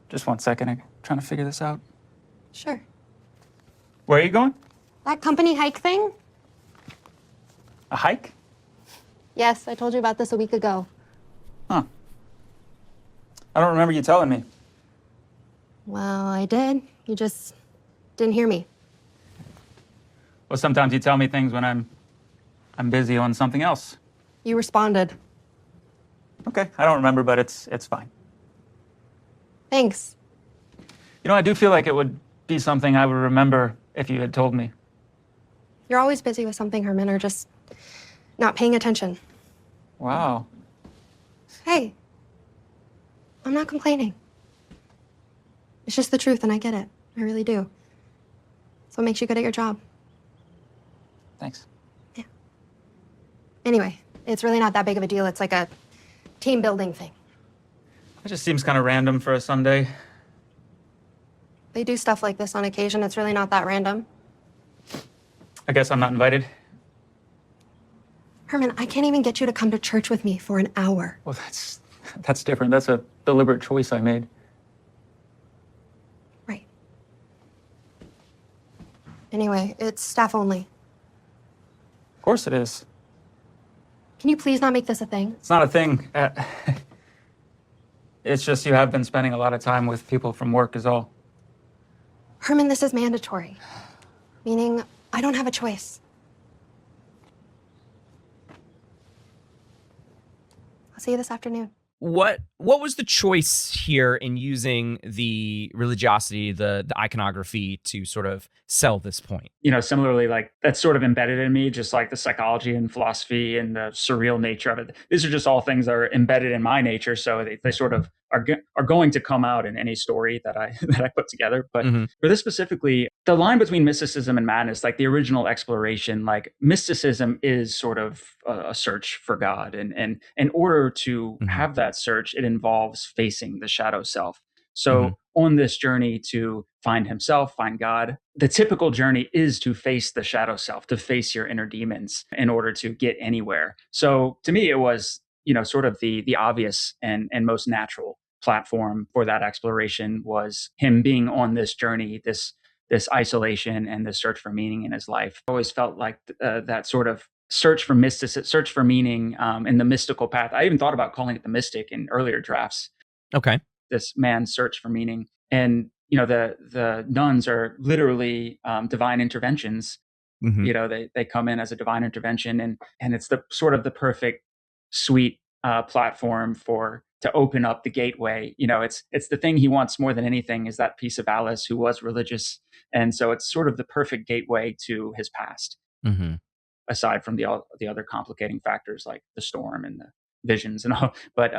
Just 1 second. I'm trying to figure this out. Sure. Where are you going? That company hike thing? A hike? Yes, I told you about this a week ago. Huh. I don't remember you telling me. Well, I did. You just didn't hear me. Well, sometimes you tell me things when I'm busy on something else. You responded. Okay, I don't remember, but it's fine. Thanks. I do feel like it would be something I would remember if you had told me. You're always busy with something, Herman, or just not paying attention. Wow. Hey, I'm not complaining. It's just the truth, and I get it. I really do. It's what makes you good at your job. Thanks. Yeah. Anyway, it's really not that big of a deal. It's like a team building thing. It just seems kind of random for a Sunday. They do stuff like this on occasion. It's really not that random. I guess I'm not invited. Herman, I can't even get you to come to church with me for an hour. Well, that's different. That's a deliberate choice I made. Right. Anyway, it's staff only. Of course it is. Can you please not make this a thing? It's not a thing. It's just you have been spending a lot of time with people from work is all. Herman, this is mandatory. Meaning, I don't have a choice. I'll see you this afternoon. What was the choice here in using the religiosity, the iconography to sort of sell this point? Similarly, like that's sort of embedded in me, just like the psychology and philosophy and the surreal nature of it. These are just all things that are embedded in my nature, so they sort of are going to come out in any story that I put together. But for this specifically, the line between mysticism and madness, like the original exploration, like mysticism is sort of a search for God, and in order to have that search, it involves facing the shadow self. So on this journey to find himself, find God, the typical journey is to face the shadow self, to face your inner demons in order to get anywhere. So to me, it was, sort of the obvious and most natural platform for that exploration was him being on this journey, this isolation and this search for meaning in his life. I always felt like that sort of search for mysticism, search for meaning in the mystical path. I even thought about calling it the mystic in earlier drafts. Okay. This man's search for meaning. And, the nuns are literally divine interventions. They come in as a divine intervention, and it's the sort of the perfect, sweet platform to open up the gateway. It's the thing he wants more than anything is that piece of Alice who was religious. And so it's sort of the perfect gateway to his past, aside from the other complicating factors like the storm and the visions and all. But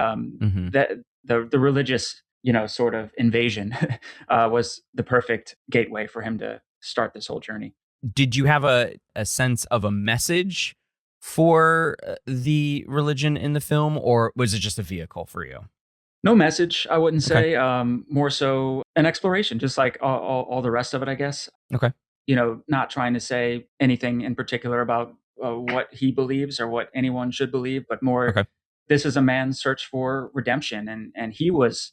the religious, sort of invasion was the perfect gateway for him to start this whole journey. Did you have a sense of a message for the religion in the film, or was it just a vehicle for you? No message, I wouldn't say. Okay. More so an exploration, just like all the rest of it, I guess. Okay. Not trying to say anything in particular about what he believes or what anyone should believe, but more, this is a man's search for redemption. And he was,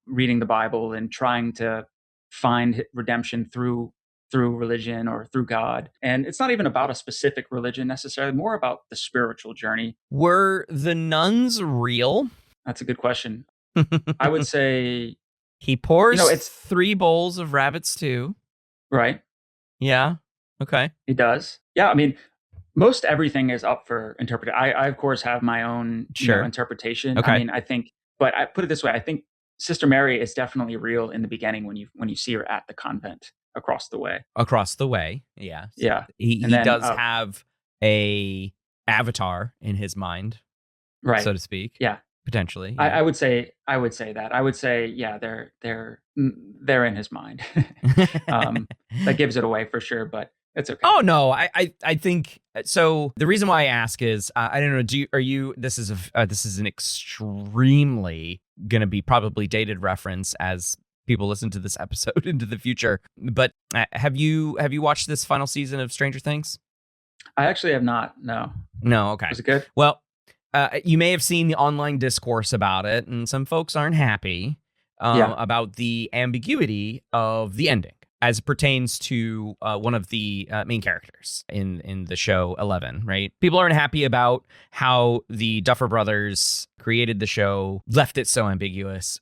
reading the Bible and trying to find redemption through through religion or through God. And it's not even about a specific religion necessarily, more about the spiritual journey. Were the nuns real? That's a good question. I would say he pours it's 3 bowls of rabbit stew. Right. Yeah. Okay. He does. Yeah. I mean, most everything is up for interpretation. I of course have my own interpretation. Okay. I mean, I think, but I put it this way: I think Sister Mary is definitely real in the beginning when you see her at the convent across the way. Across the way, yeah, yeah. He does have a avatar in his mind, right, so to speak. Yeah, potentially. Yeah. I would say that. I would say, yeah, they're in his mind. That gives it away for sure, but it's okay. Oh no, I think so. The reason why I ask is I don't know. This is an extremely going to be probably dated reference as people listen to this episode into the future. But have you watched this final season of Stranger Things? I actually have not. No. Okay. Was it good? Well, you may have seen the online discourse about it, and some folks aren't happy about the ambiguity of the ending as it pertains to one of the main characters in the show 11, right? People aren't happy about how the Duffer Brothers created the show, left it so ambiguous,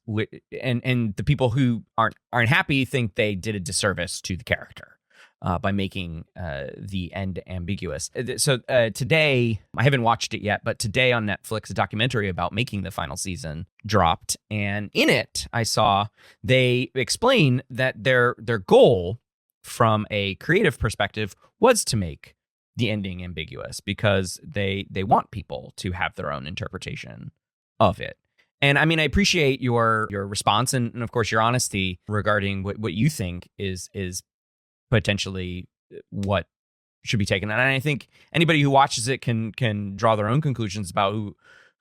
and the people who aren't happy think they did a disservice to the character by making the end ambiguous. So today, I haven't watched it yet, but today on Netflix, a documentary about making the final season dropped. And in it, I saw they explain that their goal from a creative perspective was to make the ending ambiguous because they want people to have their own interpretation of it. And I mean, I appreciate your response and of course, your honesty regarding what you think is potentially what should be taken. And I think anybody who watches it can draw their own conclusions about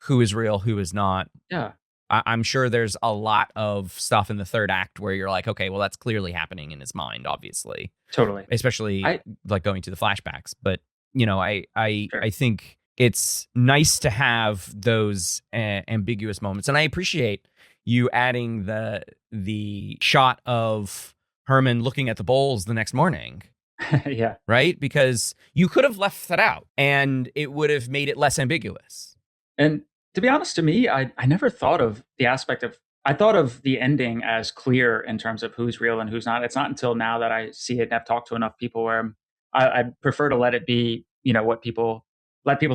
who is real, who is not. Yeah. I'm sure there's a lot of stuff in the third act where you're like, okay, well, that's clearly happening in his mind, obviously. Totally. Especially like going to the flashbacks. But, I think it's nice to have those ambiguous moments. And I appreciate you adding the shot of Herman looking at the bowls the next morning. Yeah. Right? Because you could have left that out and it would have made it less ambiguous. And to be honest, to me, I never thought of the aspect of, I thought of the ending as clear in terms of who's real and who's not. It's not until now that I see it and I've talked to enough people where I prefer to let it be, let people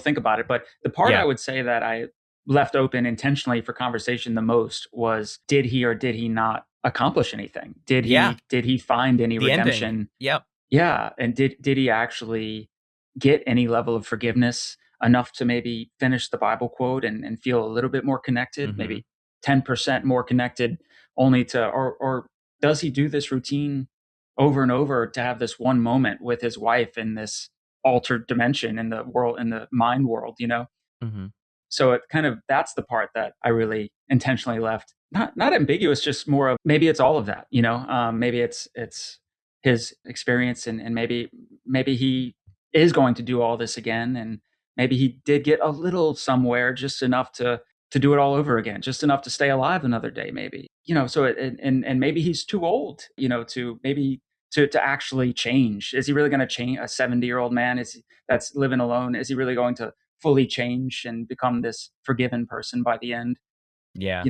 think about it. But the part I would say that I left open intentionally for conversation the most was, did he or did he not accomplish anything? Did he find any redemption? Ending. Yep. Yeah. And did he actually get any level of forgiveness enough to maybe finish the Bible quote and feel a little bit more connected, maybe 10% more connected, only to, or does he do this routine over and over to have this one moment with his wife in this altered dimension in the world, in the mind world, So it kind of, that's the part that I really intentionally left. Not ambiguous, just more of, maybe it's all of that, maybe it's his experience and maybe he is going to do all this again. And maybe he did get a little somewhere, just enough to do it all over again, just enough to stay alive another day, maybe, so and maybe he's too old, to actually change. Is he really going to change? A 70-year-old man that's living alone? Is he really going to fully change and become this forgiven person by the end? Yeah.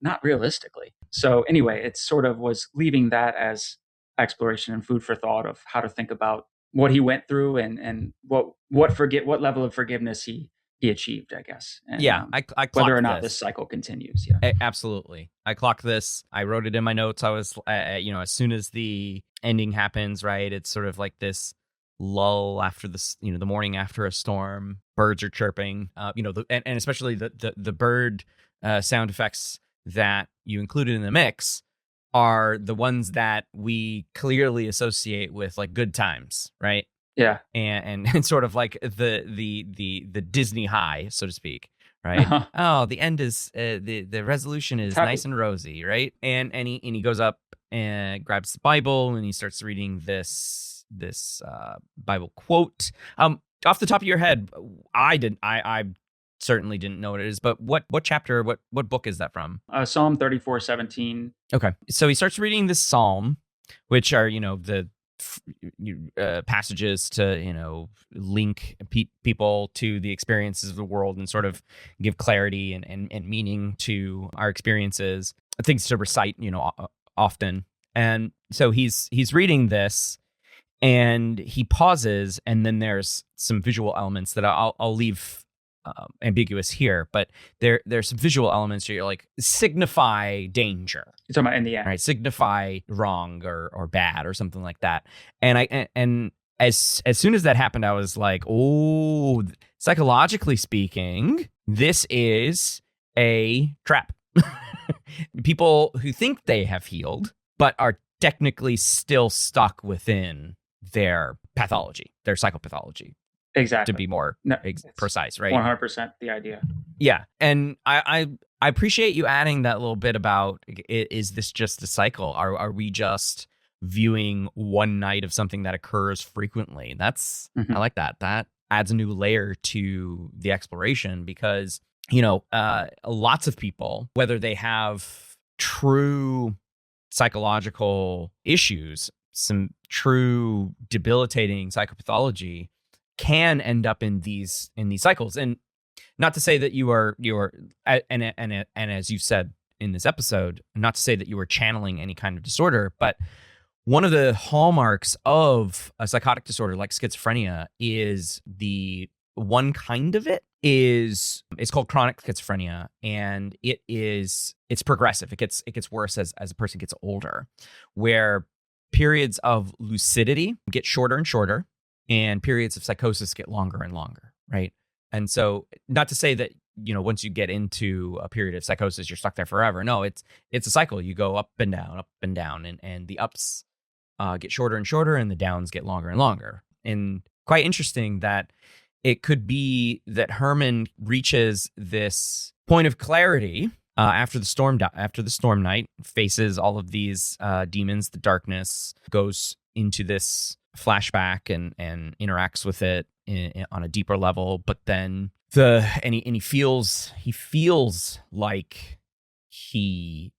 Not realistically. So anyway, it sort of was leaving that as exploration and food for thought of how to think about what he went through and what level of forgiveness he achieved, I guess. And, I whether or not this cycle continues. Yeah, absolutely. I clocked this. I wrote it in my notes. I was, as soon as the ending happens, right? It's sort of like this lull after this, the morning after a storm. Birds are chirping. And especially the bird sound effects that you included in the mix are the ones that we clearly associate with like good times, right? Yeah. And sort of like the Disney high, so to speak, right? Uh-huh. Oh, the end is the resolution is nice and rosy, right? And he goes up and grabs the Bible and he starts reading this Bible quote. Off the top of your head, I certainly didn't know what it is, but what chapter, what book is that from? Psalm 34:17. Okay. So he starts reading this psalm, which are, the passages to, link people to the experiences of the world and sort of give clarity and meaning to our experiences, things to recite, often. And so he's reading this, and he pauses, and then there's some visual elements that I'll leave ambiguous here, but there's some visual elements where you're like, signify danger. You're talking about in the end, right? Signify wrong or bad or something like that. And as soon as that happened, I was like, oh, psychologically speaking, this is a trap. People who think they have healed, but are technically still stuck within their pathology, their psychopathology. Exactly. To be more precise, right? 100% the idea. Yeah. And I appreciate you adding that little bit about, is this just a cycle? Are we just viewing one night of something that occurs frequently? That's, I like that. That adds a new layer to the exploration, because, lots of people, whether they have true psychological issues, some true debilitating psychopathology, can end up in these cycles. And not to say that you are and as you said in this episode, not to say that you are channeling any kind of disorder, but one of the hallmarks of a psychotic disorder like schizophrenia is the one kind of it is, it's called chronic schizophrenia, and it's progressive. It gets worse as a person gets older, where periods of lucidity get shorter and shorter, and periods of psychosis get longer and longer, right? And so, not to say that, once you get into a period of psychosis, you're stuck there forever. No, it's a cycle. You go up and down, and the ups get shorter and shorter, and the downs get longer and longer. And quite interesting that it could be that Herman reaches this point of clarity after the storm night, faces all of these demons, the darkness, goes into this flashback and interacts with it on a deeper level, but then he feels like he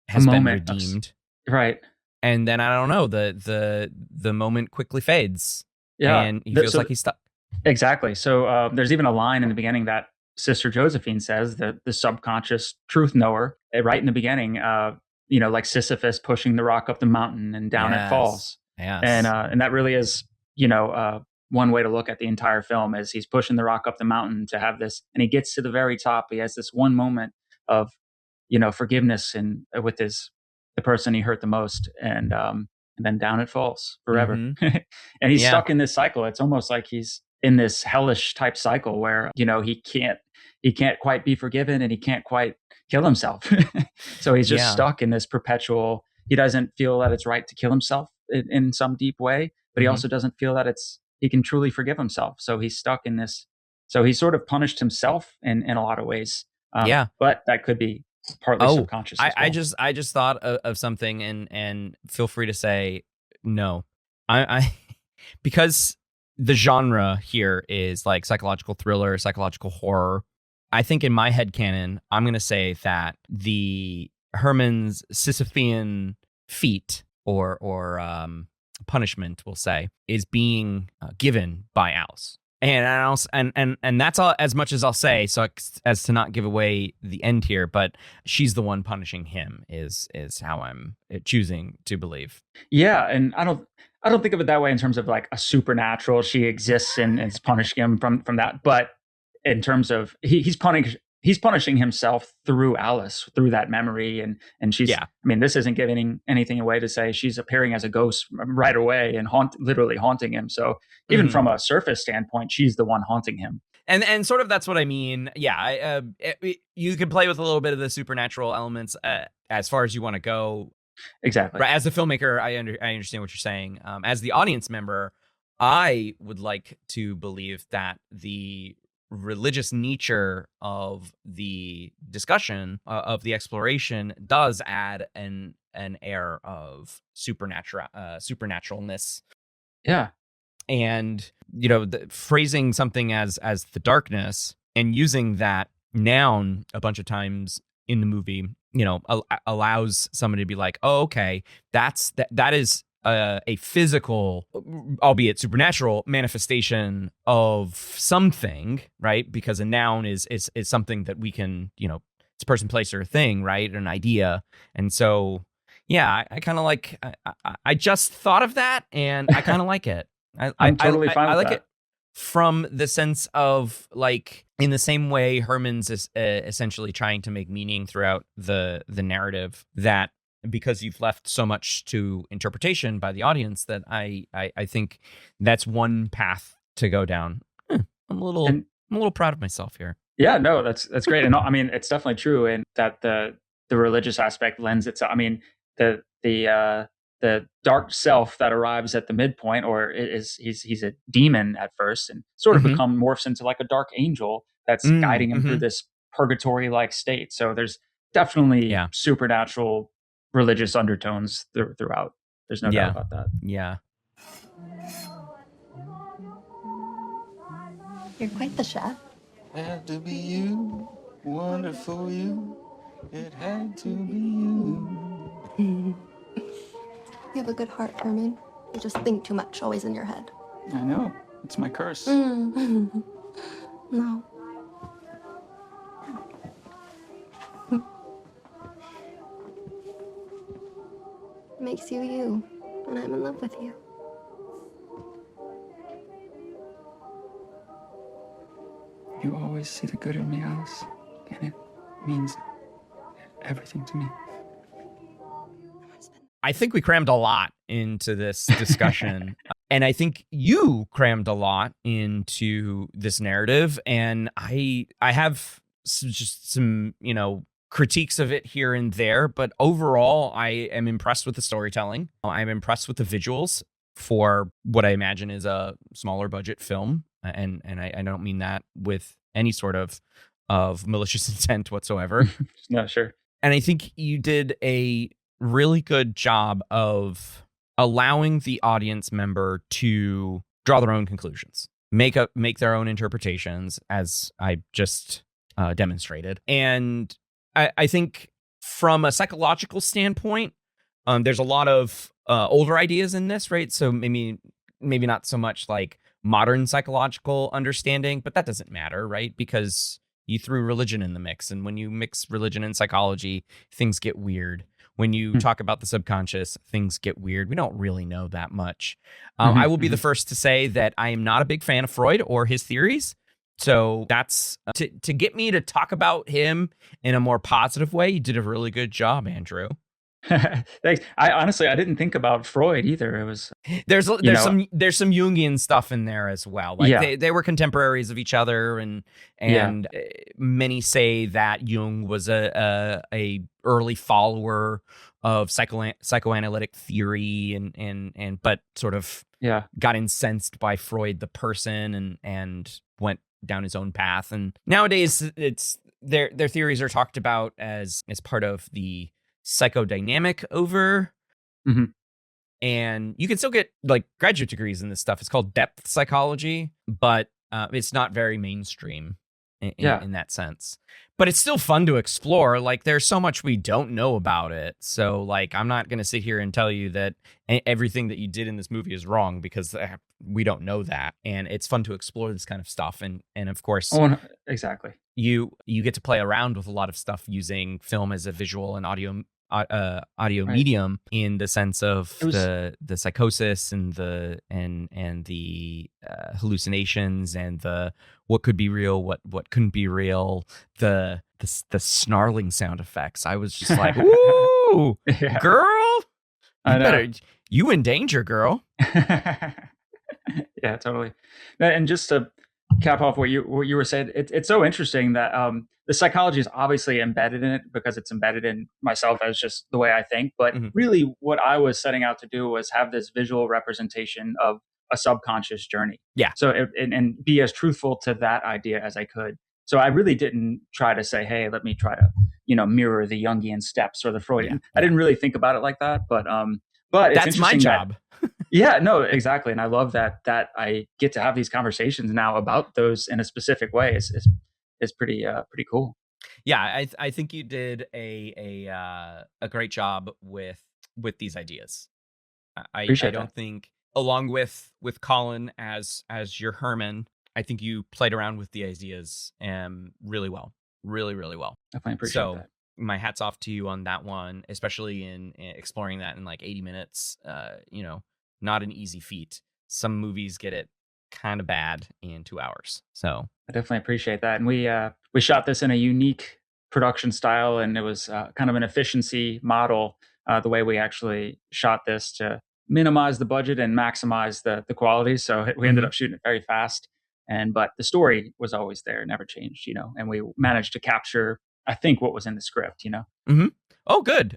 has been redeemed, right? And then I don't know, the moment quickly fades, and he feels like he's stuck. Exactly. So there's even a line in the beginning that Sister Josephine says, that the subconscious truth knower, right in the beginning, like Sisyphus pushing the rock up the mountain and down it falls. Yes. And that really is, one way to look at the entire film, is he's pushing the rock up the mountain to have this, and he gets to the very top. He has this one moment of, forgiveness and with the person he hurt the most, and then down it falls forever. Mm-hmm. And he's stuck in this cycle. It's almost like he's in this hellish type cycle where, he can't quite be forgiven, and he can't quite kill himself. So he's just stuck in this perpetual, he doesn't feel that it's right to kill himself in some deep way, but he also doesn't feel that he can truly forgive himself. So he's stuck in this. So he sort of punished himself in a lot of ways. But that could be partly subconscious. I just thought of something, and feel free to say no. I because the genre here is like psychological thriller, psychological horror. I think in my headcanon, I'm going to say that the Herman's Sisyphean feat or punishment, we'll say, is being given by Alice. And that's all, as much as I'll say, so as to not give away the end here, but she's the one punishing him is how I'm choosing to believe. Yeah, and I don't think of it that way in terms of like a supernatural, she exists and is punishing him from that, but in terms of he's punishing himself through Alice, through that memory, and she's. I mean, this isn't giving anything away to say she's appearing as a ghost right away and literally haunting him. So even from a surface standpoint, she's the one haunting him. And sort of that's what I mean. Yeah, you can play with a little bit of the supernatural elements as far as you want to go. Exactly. Right. As a filmmaker, I understand what you're saying. As the audience member, I would like to believe that the religious nature of the discussion of the exploration does add an air of supernaturalness. Yeah. And phrasing something as the darkness and using that noun a bunch of times in the movie allows somebody to be like, oh, okay, that is a physical, albeit supernatural, manifestation of something, right? Because a noun is something that we can, it's a person, place, or a thing, right? An idea. And so, yeah, I kind of like. I just thought of that, and I kind of like it. I'm totally fine I with like that. it from the sense of, like, in the same way Herman's is essentially trying to make meaning throughout the narrative, that because you've left so much to interpretation by the audience, that I think that's one path to go down. I'm a little proud of myself here. Yeah, no, that's great. And I mean, it's definitely true. And that the religious aspect lends itself. I mean, the dark self that arrives at the midpoint, or he's a demon at first, and sort of morphs into like a dark angel that's guiding him through this purgatory like state. So there's definitely supernatural religious undertones throughout. There's no doubt about that. Yeah. You're quite the chef. Had to be you, wonderful you. It had to be you. You have a good heart, Herman. You just think too much, always in your head. I know. It's my curse. No. It makes you you, and I'm in love with you. You always see the good in me, Alice. And it means everything to me. I think we crammed a lot into this discussion. And I think you crammed a lot into this narrative. And I have just some, critiques of it here and there. But overall, I am impressed with the storytelling. I'm impressed with the visuals for what I imagine is a smaller budget film. And I don't mean that with any sort of malicious intent whatsoever. No, sure. And I think you did a really good job of allowing the audience member to draw their own conclusions, make their own interpretations, as I just demonstrated. And I think from a psychological standpoint, there's a lot of older ideas in this, right? So maybe not so much like modern psychological understanding, but that doesn't matter, right? Because you threw religion in the mix, and when you mix religion and psychology, things get weird. When you talk about the subconscious, things get weird. We don't really know that much. I will be the first to say that I am not a big fan of Freud or his theories. So that's to get me to talk about him in a more positive way. You did a really good job, Andrew. Thanks. I didn't think about Freud either. It was there's some Jungian stuff in there as well. Like they were contemporaries of each other, and many say that Jung was a early follower of psychoanalytic theory, and but sort of got incensed by Freud the person, and went down his own path. And nowadays, it's their theories are talked about as part of the psychodynamic over, and you can still get like graduate degrees in this stuff. It's called depth psychology, but it's not very mainstream in that sense. But it's still fun to explore. Like, there's so much we don't know about it. So, like, I'm not going to sit here and tell you that everything that you did in this movie is wrong, because we don't know that. And it's fun to explore this kind of stuff. And of course, exactly. You get to play around with a lot of stuff using film as a visual and audio medium, in the sense of the psychosis and the hallucinations, and the what could be real, what couldn't be real, the snarling sound effects. I was just like, "Ooh, girl, you in danger, girl." Yeah, totally. And just to cap off what you were saying, it's so interesting that the psychology is obviously embedded in it, because it's embedded in myself as just the way I think. But really, what I was setting out to do was have this visual representation of a subconscious journey. Yeah. So and be as truthful to that idea as I could. So I really didn't try to say, hey, let me try to mirror the Jungian steps or the Freudian. I didn't really think about it like that. But it's that's my job. Yeah, no, exactly. And I love that I get to have these conversations now about those in a specific way. It's pretty cool. Yeah, I think you did a great job with these ideas. I Appreciate don't that. think, along with Colin as your Herman, I think you played around with the ideas really well, really well. Definitely appreciate So that. my hat's off to you on that one, especially in exploring that in like 80 minutes. Not an easy feat. Some movies get it kind of bad in 2 hours. So I definitely appreciate that. And we shot this in a unique production style, and it was kind of an efficiency model. The way we actually shot this to minimize the budget and maximize the quality. So we ended Mhm. up shooting it very fast, but the story was always there, never changed. And we managed to capture, I think, what was in the script. Mm-hmm. Oh, good.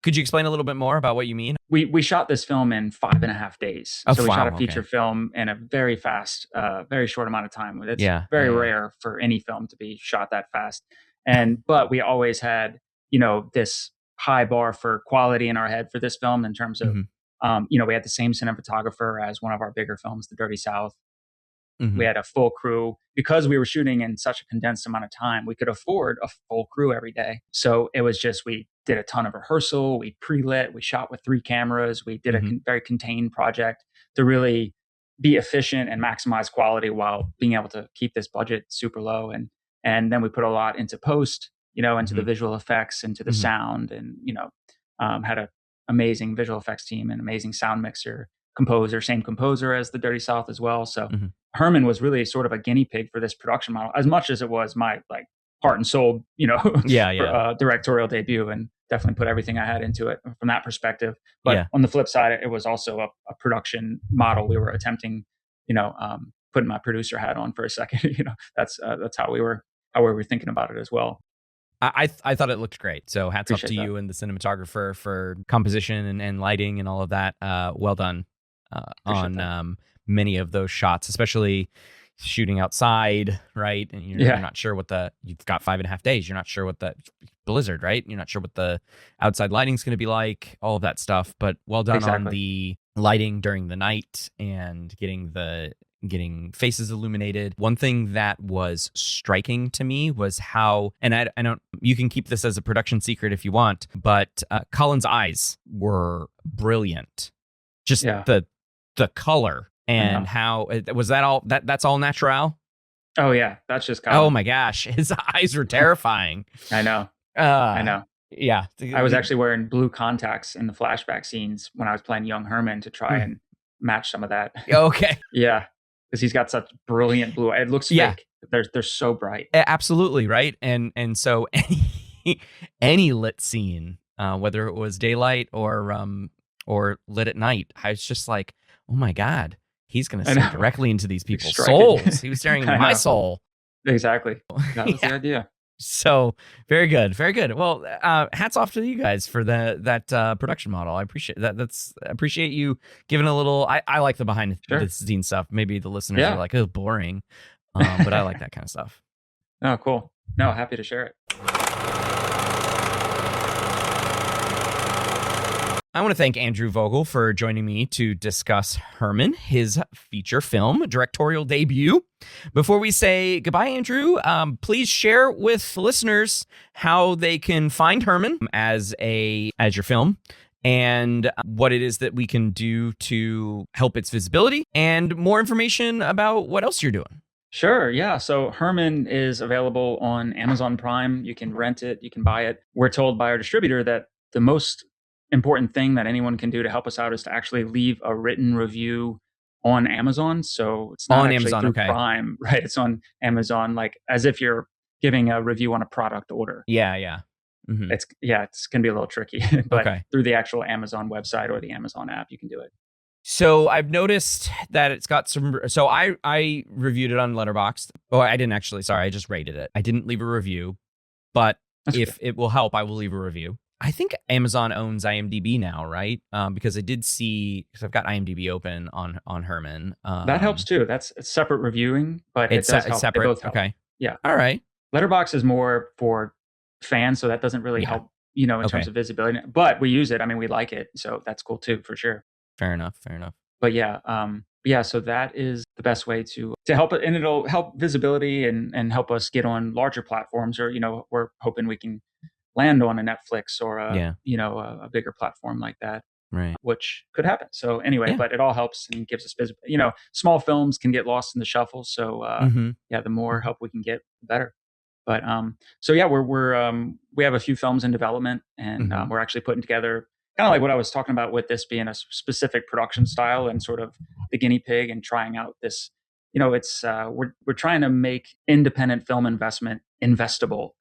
Could you explain a little bit more about what you mean? We shot this film in 5.5 days. Oh, So we shot wow. a feature Okay. film in a very fast, very short amount of time. It's Yeah. very Yeah. rare for any film to be shot that fast. But we always had, this high bar for quality in our head for this film in terms of, Mm-hmm. we had the same cinematographer as one of our bigger films, The Dirty South. Mm-hmm. We had a full crew because we were shooting in such a condensed amount of time. We could afford a full crew every day. So it was just, we did a ton of rehearsal. We pre-lit, we shot with 3 cameras. We did a very contained project to really be efficient and maximize quality while being able to keep this budget super low. And then we put a lot into post, into the visual effects, into the sound, and, had an amazing visual effects team and amazing sound mixer, same composer as The Dirty South as well. So Mm-hmm. Herman was really sort of a guinea pig for this production model, as much as it was my heart and soul, Yeah. directorial debut, and definitely put everything I had into it from that perspective. But Yeah. on the flip side, it was also a production model. We were attempting, putting my producer hat on for a second. That's how we were thinking about it as well. I thought it looked great. So hats off to Appreciate that. you and the cinematographer for composition and lighting and all of that. Well done on that. Many of those shots, especially shooting outside, right? And you're not sure you've got 5.5 days. You're not sure what the blizzard, right? You're not sure what the outside lighting's going to be like, all of that stuff. But well done on the lighting during the night and getting faces illuminated. One thing that was striking to me was how, and I don't, you can keep this as a production secret if you want, but Colin's eyes were brilliant. Just the color and how was that all that's all natural. Oh yeah, that's just Colin. Oh my gosh, his eyes were terrifying. I know. Yeah, I was actually wearing blue contacts in the flashback scenes when I was playing young Herman to try and match some of that. Okay. Yeah, because he's got such brilliant blue. It looks fake. They're so bright. Absolutely right. And so any lit scene, whether it was daylight or lit at night, I was just like, oh my God, he's going to see directly into these people's souls. He was staring into my soul. Exactly. That was the idea. So very good. Well, hats off to you guys for that production model. I appreciate that. Appreciate you giving a little. I like the behind the scenes stuff. Maybe the listeners are like, oh, boring, but I like that kind of stuff. Oh, cool. No, happy to share it. I want to thank Andrew Vogel for joining me to discuss Herman, his feature film directorial debut. Before we say goodbye, Andrew, please share with listeners how they can find Herman as your film and what it is that we can do to help its visibility and more information about what else you're doing. Sure. Yeah. So Herman is available on Amazon Prime. You can rent it. You can buy it. We're told by our distributor that the most important thing that anyone can do to help us out is to actually leave a written review on Amazon. So it's not on actually Amazon, through okay. Prime, right? It's on Amazon, like as if you're giving a review on a product order. Yeah. Mm-hmm. It's going to be a little tricky, but through the actual Amazon website or the Amazon app, you can do it. So I've noticed that it's got some. So I reviewed it on Letterboxd. Oh, I didn't actually. Sorry, I just rated it. I didn't leave a review, but if it will help, I will leave a review. I think Amazon owns IMDb now, right? Because I did see, because I've got IMDb open on Herman. That helps too. It's separate reviewing, but it does help. It's separate. They both help. Okay. Yeah. All right. Letterboxd is more for fans, so that doesn't really help, in terms of visibility. But we use it. I mean, we like it, so that's cool too, for sure. Fair enough. But so that is the best way to help it, and it'll help visibility and help us get on larger platforms, or we're hoping we can land on a Netflix or a bigger platform like that. Right. which could happen. So anyway, Yeah. but it all helps and gives us visibility. Small films can get lost in the shuffle. So the more help we can get, the better. But so yeah, we have a few films in development, and we're actually putting together kind of like what I was talking about with this being a specific production style and sort of the guinea pig and trying out this. It's we're trying to make independent film investment investable.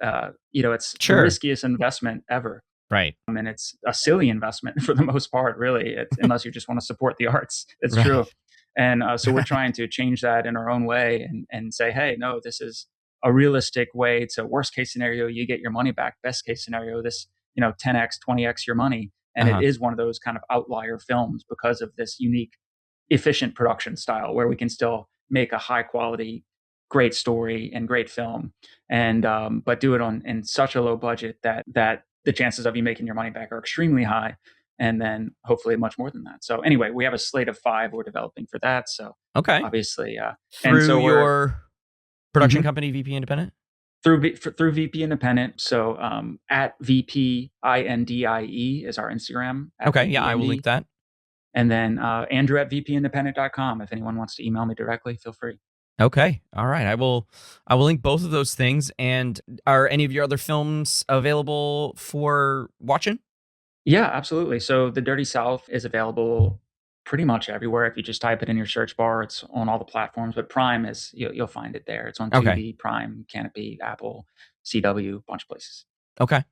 It's the riskiest investment ever. Right. And it's a silly investment for the most part, really, unless you just want to support the arts. It's Right. true. And so we're trying to change that in our own way and say, hey, no, this is a realistic way to worst case scenario, you get your money back. Best case scenario, this, 10x, 20x your money. And it is one of those kind of outlier films because of this unique, efficient production style where we can still make a high quality, great story and great film. And, but do it in such a low budget that the chances of you making your money back are extremely high, and then hopefully much more than that. So anyway, we have a slate of 5 we're developing for that. So obviously, through your production company, VP Independent? Through VP Independent. So at VPINDIE is our Instagram. Okay, yeah, I will link that. And then Andrew at VPindependent.com. If anyone wants to email me directly, feel free. Okay. All right. I will link both of those things. And are any of your other films available for watching? Yeah, absolutely. So The Dirty South is available pretty much everywhere. If you just type it in your search bar, it's on all the platforms. But Prime you'll find it there. It's on Tubi, Prime, Canopy, Apple, CW, bunch of places. Okay.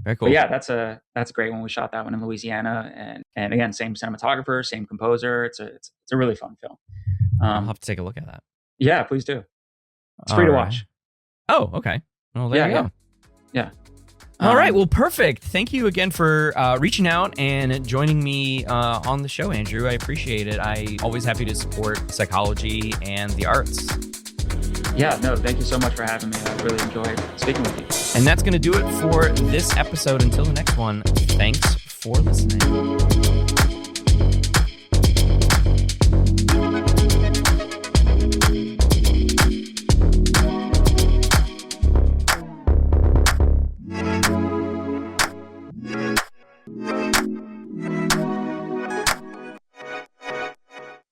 Very cool. But yeah, that's a great one. We shot that one in Louisiana, and again, same cinematographer, same composer. It's a really fun film. I'll have to take a look at that. Yeah, please do. It's free to watch. Oh, okay. Well, there you go. Yeah. All right. Well, perfect. Thank you again for reaching out and joining me on the show, Andrew. I appreciate it. I'm always happy to support psychology and the arts. Yeah, no, thank you so much for having me. I really enjoyed speaking with you. And that's going to do it for this episode. Until the next one, thanks for listening.